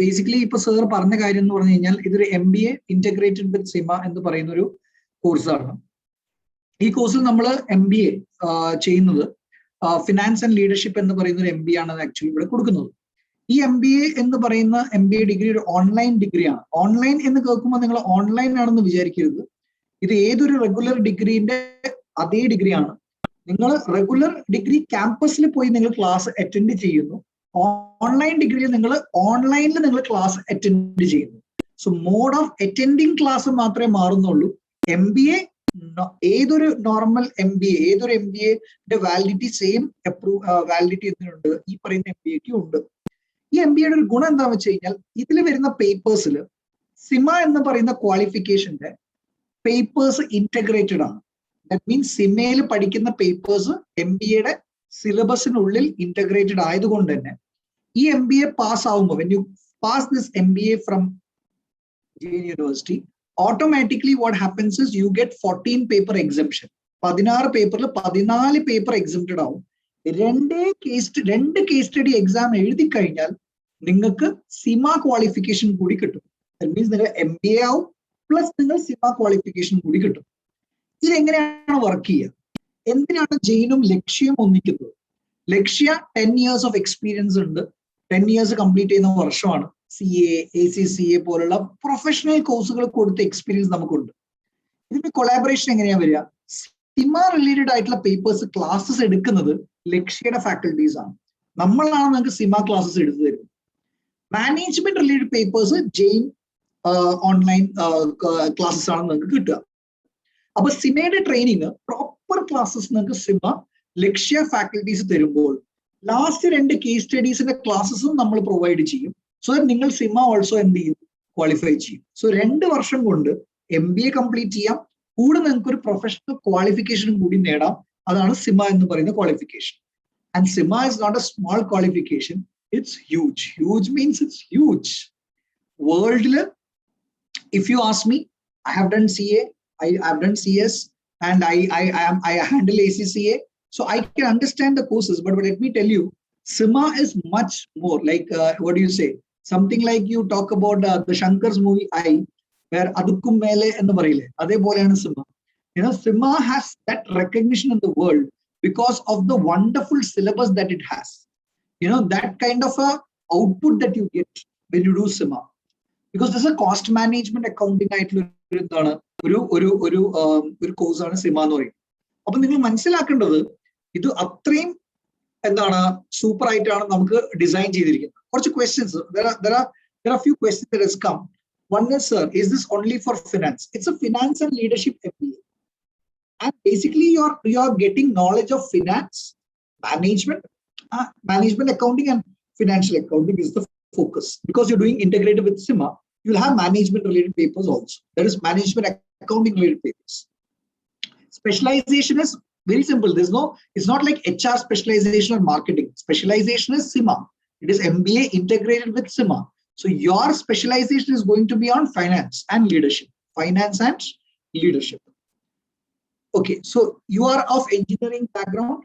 Basically, ഇപ്പോൾ sir പറഞ്ഞ കാര്യം എന്ന് പറഞ്ഞു കഴിഞ്ഞാൽ ഇതൊരു MBA integrated വിത്ത് SEMA എന്ന് പറയുന്ന ഒരു കോഴ്സാണ്. ഈ കോഴ്സിൽ നമ്മൾ MBA ചെയ്യുന്നത് ഫിനാൻസ് ആൻഡ് ലീഡർഷിപ്പ് എന്ന് പറയുന്ന ഒരു MBA ആണ് ആക്ച്വലി ഇവിടെ കൊടുക്കുന്നത്. ഈ MBA എന്ന് പറയുന്ന MBA ഡിഗ്രി ഒരു ഓൺലൈൻ ഡിഗ്രിയാണ്. ഓൺലൈൻ എന്ന് കേൾക്കുമ്പോൾ നിങ്ങൾ ഓൺലൈൻ ആണെന്ന് വിചാരിക്കരുത്. ഇത് ഏതൊരു റെഗുലർ ഡിഗ്രീന്റെ അതേ ഡിഗ്രിയാണ്. നിങ്ങൾ റെഗുലർ ഡിഗ്രി ക്യാമ്പസിൽ പോയി നിങ്ങൾ ക്ലാസ് അറ്റൻഡ് ചെയ്യുന്നു. ഓൺലൈൻ ഡിഗ്രിയിൽ നിങ്ങൾ ഓൺലൈനിൽ നിങ്ങൾ ക്ലാസ് അറ്റൻഡ് ചെയ്യുന്നു. So mode of attending class മാത്രമേ മാറുന്നുള്ളൂ. MBA ഏതൊരു നോർമൽ MBA, ഏതൊരു MBAയുടെ വാലിഡിറ്റി സെയിം വാലിഡിറ്റി എന്തിനുണ്ട്, ഈ പറയുന്ന MBAക്ക് ഉണ്ട്. ഈ MBAയുടെ ഒരു ഗുണം എന്താണെന്ന് വെച്ച് കഴിഞ്ഞാൽ ഇതിൽ വരുന്ന പേപ്പേഴ്സിൽ SEMA എന്ന് പറയുന്ന ക്വാളിഫിക്കേഷന്റെ പേപ്പേഴ്സ് ഇന്റഗ്രേറ്റഡ് ആണ്. ദാറ്റ് മീൻസ് സിമയിൽ പഠിക്കുന്ന പേപ്പേഴ്സ് MBAയുടെ സിലബസിനുള്ളിൽ ഇന്റഗ്രേറ്റഡ് ആയതുകൊണ്ട് തന്നെ ഈ MBA പാസ് ആവുമ്പോൾ, when you pass this MBA from Jain University, automatically what happens is you get 14 paper exemption. 16 പേപ്പറിൽ 14 പേപ്പർ എക്സംപ്റ്റഡ് ആവും. രണ്ട് കേസ് സ്റ്റഡി എക്സാം എഴുതി കഴിഞ്ഞാൽ നിങ്ങൾക്ക് SEMA ക്വാളിഫിക്കേഷൻ കൂടി കിട്ടും. ദാറ്റ് മീൻസ് നിങ്ങൾ MBA ആവും പ്ലസ് നിങ്ങൾ SEMA ക്വാളിഫിക്കേഷൻ കൂടി കിട്ടും. ഇതെങ്ങനെയാണ് വർക്ക് ചെയ്യുക? എന്തിനാണ് ജെയിനും ലക്ഷ്യയും ഒന്നിക്കുന്നത്? ലക്ഷ്യ 10 years ഓഫ് എക്സ്പീരിയൻസ് ഉണ്ട്. 10 years കംപ്ലീറ്റ് ചെയ്യുന്ന വർഷമാണ്. CA, ACCA പോലുള്ള പ്രൊഫഷണൽ കോഴ്സുകൾ കൊടുത്ത എക്സ്പീരിയൻസ് നമുക്കുണ്ട്. ഇതിന്റെ കൊളാബറേഷൻ എങ്ങനെയാ വരിക? SEMA റിലേറ്റഡ് ആയിട്ടുള്ള പേപ്പേഴ്സ് ക്ലാസ്സസ് എടുക്കുന്നത് ലക്ഷ്യയുടെ ഫാക്കൽറ്റീസ് ആണ്. നമ്മളാണ് നിങ്ങൾക്ക് SEMA ക്ലാസ്സസ് എടുത്തു തരുന്നത്. Management related papers Jain online classes ആണ് നിങ്ങൾക്ക് കിട്ടുക. അപ്പൊ SEMAയുടെ ട്രെയിനിങ് പ്രോപ്പർ ക്ലാസ്സസ് നിങ്ങൾക്ക് SEMA ലക്ഷ്യ ഫാക്കൽറ്റീസ് തരുമ്പോൾ ലാസ്റ്റ് 2 കേസ് സ്റ്റഡീസിന്റെ ക്ലാസ്സസും നമ്മൾ പ്രൊവൈഡ് ചെയ്യും. സോ ദാറ്റ് നിങ്ങൾ SEMA ഓൾസോ എന്ത് ചെയ്യും? ക്വാളിഫൈ ചെയ്യും. സോ 2 വർഷം കൊണ്ട് MBA കംപ്ലീറ്റ് ചെയ്യാം, കൂടെ നിങ്ങൾക്ക് ഒരു പ്രൊഫഷണൽ ക്വാളിഫിക്കേഷനും കൂടി നേടാം. അതാണ് SEMA എന്ന് പറയുന്ന qualification. And SEMA is not a small qualification, it's huge. Huge means it's huge. World, if you ask me, I have done CA, I have done CS, and I handle ACCA, so I can understand the courses. But let me tell you, SEMA is much more like what do you say? Something like you talk about the Shankar's movie I, where Adukkum Mele ennu parayile. Ade poleയാണ് SEMA. You know, SEMA has that recognition in the world because of the wonderful syllabus that it has. You know, that kind of a output that you get when you do SEMA. Because this is a cost management accounting ആയിട്ടുള്ള ഒരു കോഴ്സാണ് SEMA എന്ന് പറയും. അപ്പൊ നിങ്ങൾ മനസ്സിലാക്കേണ്ടത് ഇത് അത്രയും എന്താണ് സൂപ്പർ ആയിട്ടാണ് നമുക്ക് ഡിസൈൻ ചെയ്തിരിക്കുന്നത്. കുറച്ച് questions, there are few questions that has come. One is, sir, is this only for finance? It's a finance and leadership MBA. And basically, you're getting knowledge of finance, management, management accounting, and financial accounting is the focus. Because you're doing integrated with SIMA, you'll have management related papers also. There is management accounting related papers. Specialization is very simple. It's not like HR specialization or marketing. Specialization is SIMA. It is MBA integrated with SIMA. So your specialization is going to be on finance and leadership. Finance and leadership. Okay, so you are of engineering background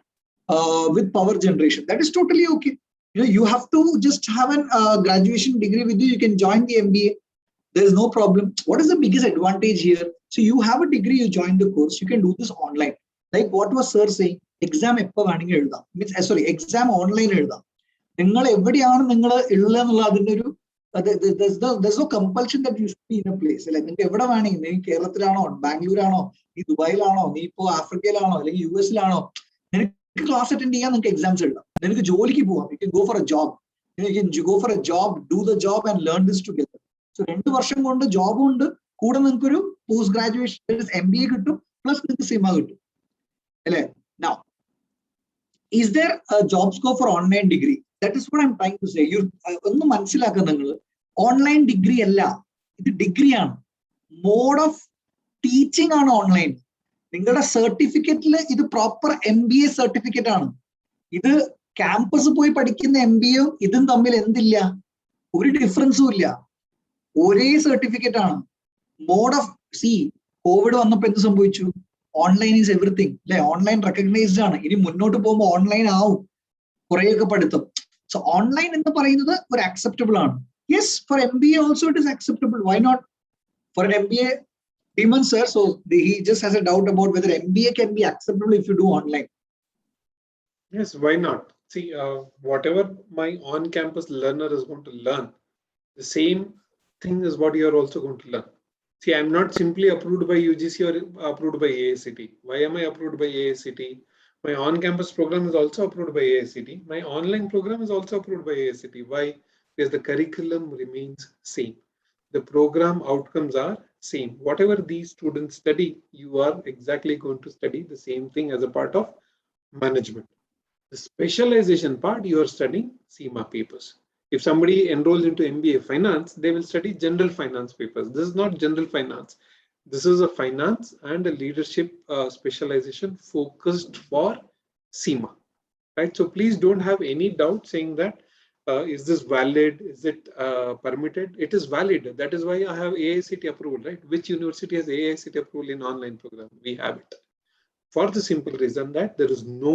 with power generation. That is totally okay. You have to just have a graduation degree with you. You can join the MBA. There is no problem. What is the biggest advantage here? So you have a degree, you join the course, you can do this online. Like what was sir saying, exam exam online. There's no compulsion that you should be in a place. Like Kerala, Bangalore, Dubai, Africa, US, class attend exams. You can go for a job. You can go for a job, do the job and learn this together. So 2 വർഷം കൊണ്ട് job ഉണ്ട് കൂടെ നിങ്ങൾക്കൊരു post graduation MBA കിട്ടും plus നിങ്ങൾക്ക് SIMA കിട്ടും അല്ലേ. Now, is there a job scope for online degree? That is what I'm trying to say. ഒന്ന് മനസ്സിലാക്കുക നിങ്ങൾ, ഓൺലൈൻ ഡിഗ്രി അല്ല, ഇത് ഡിഗ്രിയാണ്. മോഡ് ഓഫ് ടീച്ചിങ് ആണ് ഓൺലൈൻ. നിങ്ങളുടെ സർട്ടിഫിക്കറ്റിൽ ഇത് പ്രോപ്പർ MBA സർട്ടിഫിക്കറ്റ് ആണ്. ഇത് ക്യാമ്പസ് പോയി പഠിക്കുന്ന MBA ഇതും തമ്മിൽ എന്തില്ല, ഒരു ഡിഫറൻസും ഇല്ല, ഒരേ സർട്ടിഫിക്കറ്റ് ആണ്. മോഡ് ഓഫ് കോവിഡ് വന്നപ്പോ എന്ത് സംഭവിച്ചു? ഓൺലൈൻ ഈസ് എവറിത്തിങ് അല്ലെ. ഓൺലൈൻ റെക്കഗ്നൈസ്ഡ് ആണ്. ഇനി മുന്നോട്ട് പോകുമ്പോൾ ഓൺലൈൻ ആവും കുറെയൊക്കെ പഠിത്തം. സോ ഓൺലൈൻ എന്ന് പറയുന്നത് ഒരു അക്സെപ്റ്റബിൾ ആണ്. Yes, for MBA also it is acceptable. Why not? For an MBA, Demon sir, so he just has a doubt about whether MBA can be acceptable if you do online. Yes, why not? See, whatever my on-campus learner is going to learn, the same thing is what you are also going to learn. See, I'm not simply approved by UGC or approved by AICT. Why am I approved by AICT? My on-campus program is also approved by AICT. My online program is also approved by AICT. Why? Because the curriculum remains same. The program outcomes are same. Whatever these students study, you are exactly going to study the same thing as a part of management. The specialization part, you are studying SIMA papers. If somebody enrolls into MBA finance, they will study general finance papers. This is not general finance. This is a finance and a leadership specialization focused for SIMA, right? So please don't have any doubt saying that, is this valid? Is it permitted? It is valid. That is why I have AICT approval, right? Which university has AICT approval in online program? We have it. For the simple reason that there is no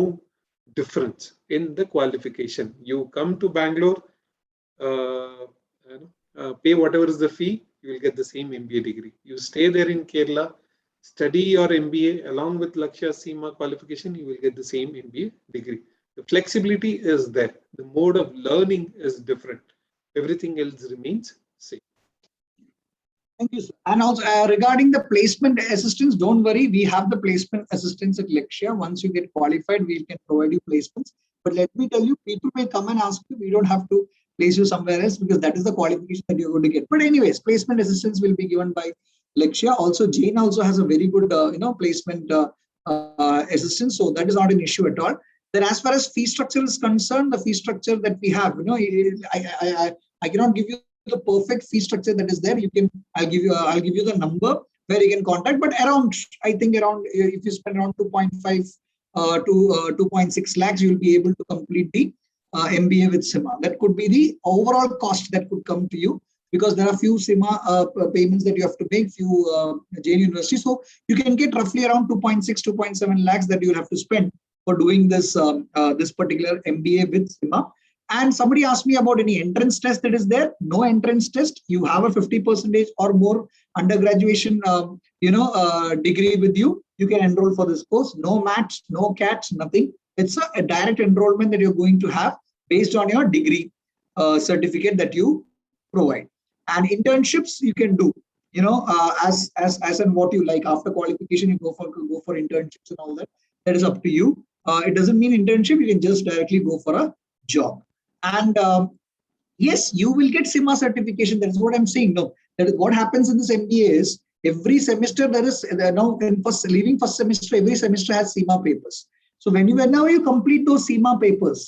difference in the qualification. You come to Bangalore, pay whatever is the fee, you will get the same MBA degree. You stay there in Kerala, study your MBA along with Lakshya SIMA qualification, you will get the same MBA degree. The flexibility is there. The mode of learning is different. Everything else remains same. Thank you, sir. And also regarding the placement assistance, don't worry. We have the placement assistance at Lakshya. Once you get qualified, we can provide you placements. But let me tell you, people may come and ask you. We don't have to place you somewhere else because that is the qualification that you're going to get. But anyways, placement assistance will be given by Lakshya. Also, Jane also has a very good, placement assistance. So that is not an issue at all. Then as far as fee structure is concerned, the fee structure that we have, I cannot give you the perfect fee structure that is there. I'll give you the number where you can contact, but I think around if you spend around 2.5 to 2.6 lakhs, you'll be able to complete the MBA with SIMA. That could be the overall cost that could come to you, because there are few SIMA payments that you have to make, few JN University. So you can get roughly around 2.6, 2.7 lakhs that you'll have to spend for doing this this particular MBA with SIMA. And somebody asked me about any entrance test that is there. No entrance test. You have a 50% or more undergraduation, degree with you. You can enroll for this course. No match, no CATs, nothing. It's a direct enrollment that you're going to have based on your degree certificate that you provide. And internships you can do, as and what you like. After qualification, you go for internships and all that. That is up to you. It doesn't mean internship. You can just directly go for a job. And yes, you will get SIMA certification. That is what I'm saying. No, That is what happens in this MBA is every semester there is now leaving first semester, every semester has SEMA papers. So whenever you complete those SEMA papers,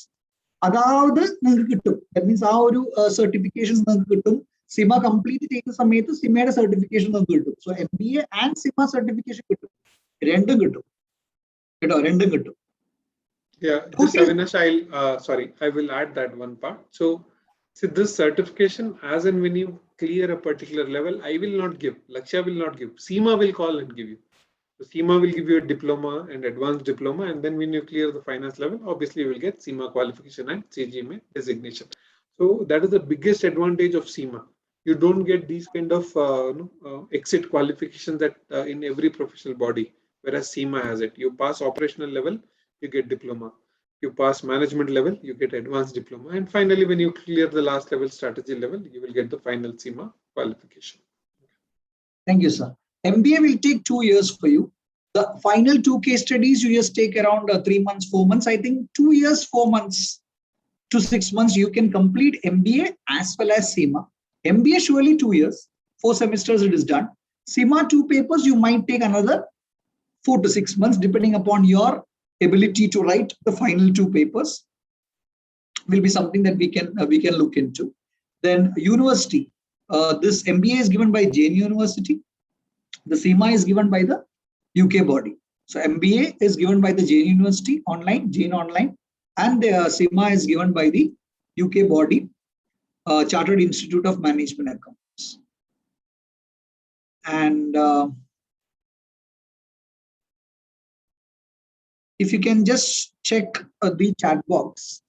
അതായത് നിങ്ങൾക്ക് കിട്ടും. That means ആ ഒരു certifications നിങ്ങൾക്ക് കിട്ടും. SEMA complete ചെയ്യുന്ന സമയത്ത് SEMAയുടെ certification നിങ്ങൾക്ക് കിട്ടും. So MBA and SEMA certification കിട്ടും. രണ്ടും കിട്ടും. കേട്ടോ, രണ്ടും കിട്ടും. Yeah, just Avinash, I will add that one part. So, see, this certification, as and when you clear a particular level, I will not give. Lakshya will not give. SEMA will call and give you. So SEMA will give you a diploma and advanced diploma, and then when you clear the finance level, obviously you will get SEMA qualification and CGMA designation. So that is the biggest advantage of SEMA. You don't get these kind of exit qualifications that in every professional body, whereas SEMA has it. You pass operational level, you get diploma. You pass management level, you get advanced diploma. And finally, when you clear the last level, strategy level, you will get the final SEMA qualification. Thank you, sir. MBA will take 2 years for you. The final 2 case studies, you just take around 3 months, 4 months. I think 2 years, 4 months to 6 months, you can complete MBA as well as SEMA. MBA surely 2 years, 4 semesters it is done. SEMA 2 papers, you might take another 4 to 6 months, depending upon your ability to write the final 2 papers. Will be something that we can look into. Then university, this MBA is given by JN University. The SEMA is given by the UK body. So MBA is given by the JN University online, JN online, and the SEMA is given by the UK body, Chartered Institute of Management Accounts. And if you can just check the chat box,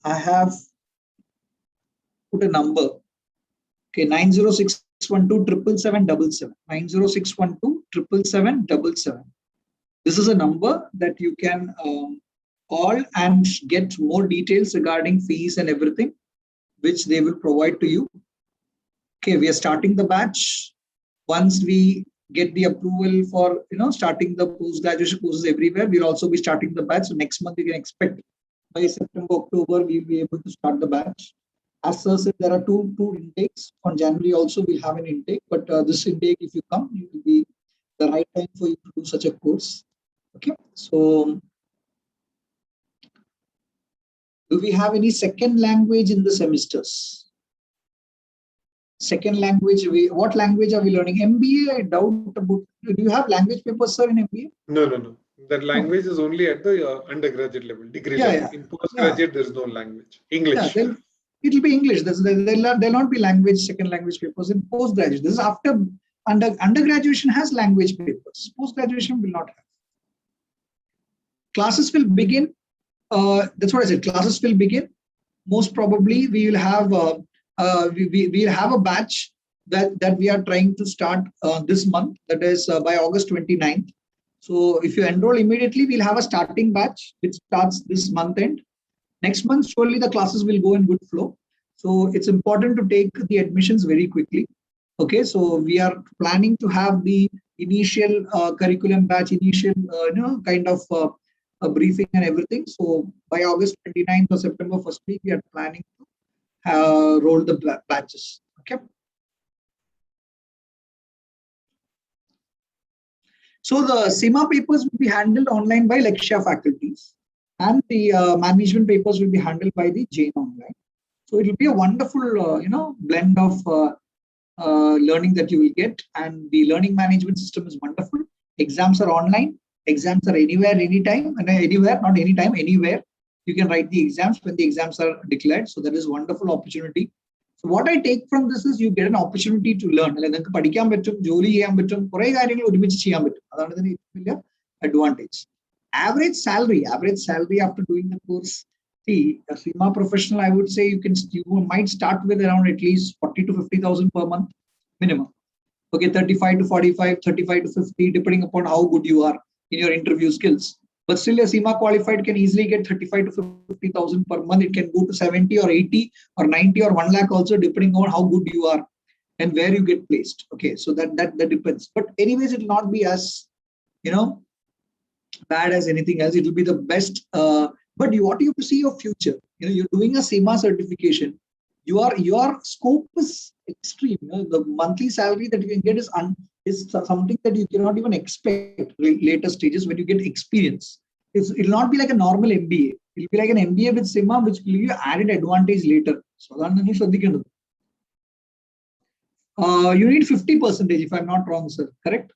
I have put a number. Okay, 906127777. 906127777. This is a number that you can call and get more details regarding fees and everything, which they will provide to you. Okay, we are starting the batch. Once we get the approval for starting the post-graduation courses everywhere, we'll also be starting the batch. So next month you can expect by September, October, we'll be able to start the batch. As sir said, there are two intakes. On January also we'll have an intake, but this intake, if you come, it will be the right time for you to do such a course. Okay, so do we have any second language in the semesters? Second language, what language are we learning? MBA, I doubt about. Do you have language papers, sir, in MBA? No. That language is only at the undergraduate level, degree level. Yeah. In postgraduate, there is no language. English. Yeah, it'll be English. There'll not be language, second language papers in postgraduate. This is after undergraduation has language papers. Postgraduation will not have. Classes will begin. That's what I said. Classes will begin. Most probably, we will have we'll have a batch that we are trying to start this month. That is by August 29th. So if you enroll immediately, we'll have a starting batch which starts this month end. Next month, surely the classes will go in good flow. So it's important to take the admissions very quickly. Okay, so we are planning to have the initial curriculum batch, initial kind of a briefing and everything. So by August 29th or September 1st week, we are planning to roll the batches. Okay. So the SEMA papers will be handled online by Lakshya faculties, and the management papers will be handled by the JN online. So it will be a wonderful, blend of learning that you will get, and the learning management system is wonderful. Exams are online. Exams are anywhere, anytime, and anywhere, not anytime, anywhere. You can write the exams when the exams are declared. So that is a wonderful opportunity. So what I take from this is you get an opportunity to learn. Advantage. Average salary after doing the course. See, a SEMA professional, I would say you might start with around at least 40 to 50,000 per month minimum. Okay, 35 to 45, 35 to 50, depending upon how good you are in your interview skills. But still, a SEMA qualified can easily get 35 to 50,000 per month. It can go to 70 or 80 or 90 or 1 lakh also, depending on how good you are and where you get placed. Okay, so that depends. But anyways, it will not be as bad as anything else. It will be the best. But what you have to see your future. You're doing a SEMA certification. Your scope is extreme. The monthly salary that you can get is something that you cannot even expect later stages when you get experience. It'll not be like a normal MBA. It'll be like an MBA with SIMA, which will give you added advantage later. So you need 50%, if I'm not wrong, sir. Correct?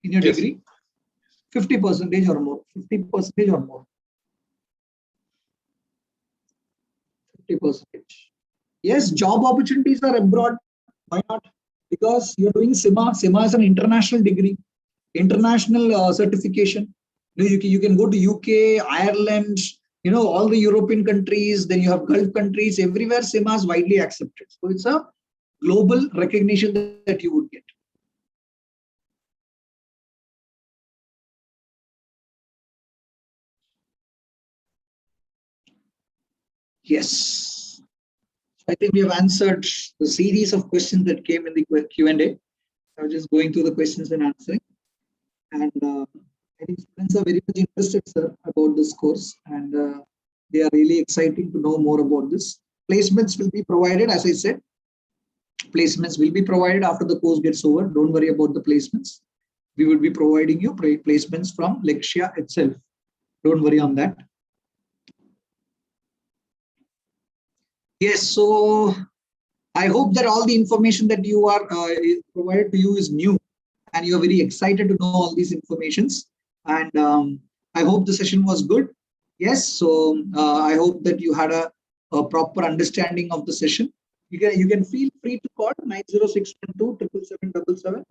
In your Yes. degree? 50% or more. 50% or more. 50%. Yes, job opportunities are abroad. Why not? Because you're doing SIMA. SIMA is an international degree, international certification. You can go to UK, Ireland, all the European countries. Then you have Gulf countries. Everywhere SIMA is widely accepted. So it's a global recognition that you would get. Yes. I think we have answered the series of questions that came in the Q&A. I was just going through the questions and answering. And I think students are very much interested, sir, about this course. And they are really excited to know more about this. Placements will be provided, as I said. Placements will be provided after the course gets over. Don't worry about the placements. We will be providing you placements from Lakshya itself. Don't worry on that. Yes, so I hope that all the information that you are provided to you is new and you are very excited to know all these informations. And I hope the session was good. Yes, so I hope that you had a proper understanding of the session. You can feel free to call 90612 777.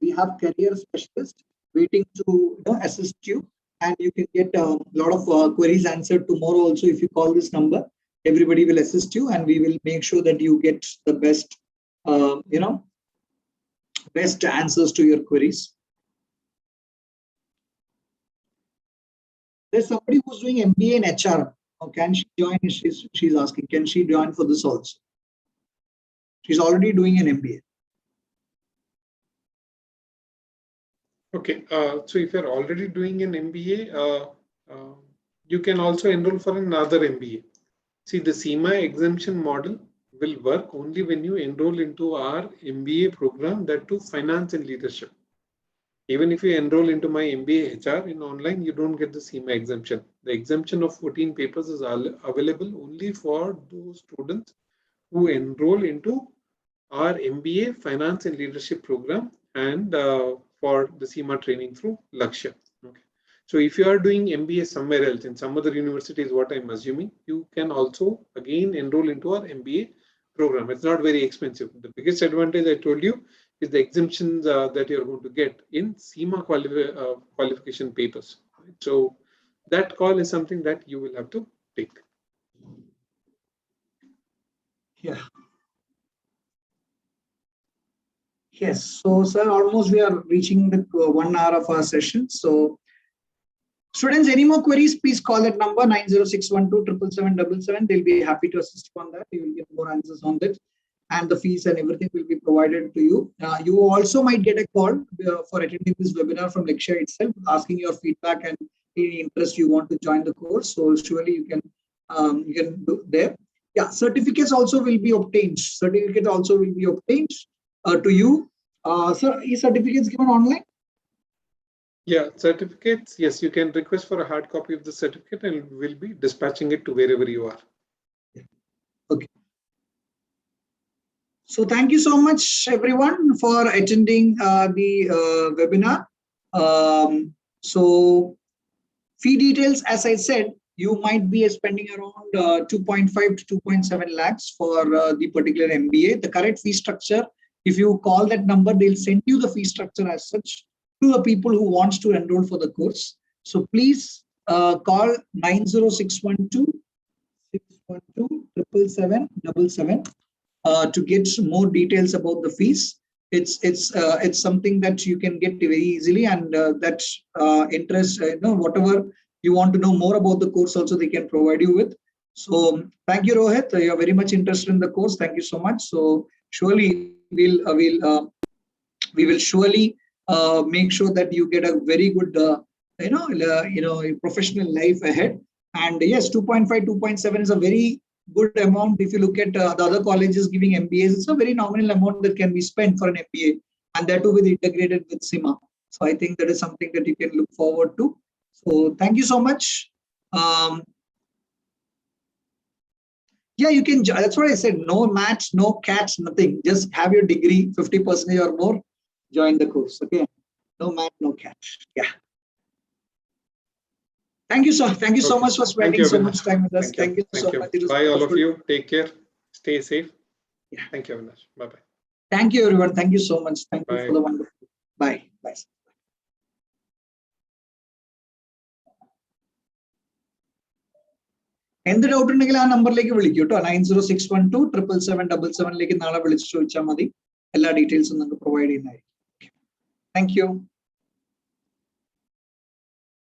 We have career specialists waiting to assist you, and you can get a lot of queries answered tomorrow also if you call this number. Everybody will assist you, and we will make sure that you get the best, best answers to your queries. There's somebody who's doing MBA in HR. Can she join? She's asking, can she join for this also? She's already doing an MBA. Okay, so if you're already doing an MBA, you can also enroll for another MBA. See, the SEMA exemption model will work only when you enroll into our MBA program, that too finance and leadership. Even if you enroll into my MBA HR in online, you don't get the SEMA exemption. The exemption of 14 papers is available only for those students who enroll into our MBA finance and leadership program and for the SEMA training through Lakshya. Okay. So if you are doing MBA somewhere else, in some other university is what I'm assuming, you can also again enroll into our MBA program. It's not very expensive. The biggest advantage I told you is the exemptions that you're going to get in SEMA qualification papers. Right? So that call is something that you will have to take. Yeah. Yes. So, sir, almost we are reaching the 1 hour of our session. So, students, any more queries, please call that number 90612 777. They'll be happy to assist you on that. You will get more answers on that. And the fees and everything will be provided to you. You also might get a call for attending this webinar from Lakshya itself, asking your feedback and any interest you want to join the course. So surely you can do there. Yeah, certificates also will be obtained. Certificate also will be obtained to you. Sir, is certificates given online? Yeah, certificates. Yes, you can request for a hard copy of the certificate and we'll be dispatching it to wherever you are. Okay. So thank you so much, everyone, for attending the webinar. So fee details, as I said, you might be spending around 2.5 to 2.7 lakhs for the particular MBA. The correct fee structure, if you call that number, they'll send you the fee structure as such to the people who wants to enroll for the course. So please call 90612 612 777 to get more details about the fees. It's something that you can get very easily, and that interest, whatever you want to know more about the course, also they can provide you with. So thank you, Rohit. You are very much interested in the course. Thank you so much. So surely we will surely make sure that you get a very good, professional life ahead. And yes, 2.5, 2.7 is a very good amount. If you look at the other colleges giving MBAs, it's a very nominal amount that can be spent for an MBA, and that too with integrated with SIMA. So I think that is something that you can look forward to. So thank you so much. Yeah, you can. That's what I said. No match, no catch, nothing. Just have your degree, 50% or more. Join the course. Okay. No match, no catch. Yeah. Thank you, sir. Thank you so much for spending so much time with us. Thank you so much. Bye, all of you. Take care. Stay safe. Yeah. Thank you, Avinash. Bye-bye. Thank you, everyone. Thank you so much. Thank you Bye. for the wonderful. Bye. Bye. എന്ത് doubt ഉണ്ടെങ്കിൽ ആ നമ്പറിലേക്ക് വിളിക്കൂ കേട്ടോ. 9061277777 നാളെ വിളിച്ച് ചോദിച്ചാൽ മതി. എല്ലാ ഡീറ്റെയിൽസും നിങ്ങൾക്ക് പ്രൊവൈഡ് ചെയ്യുന്നതായിരിക്കും. Thank you.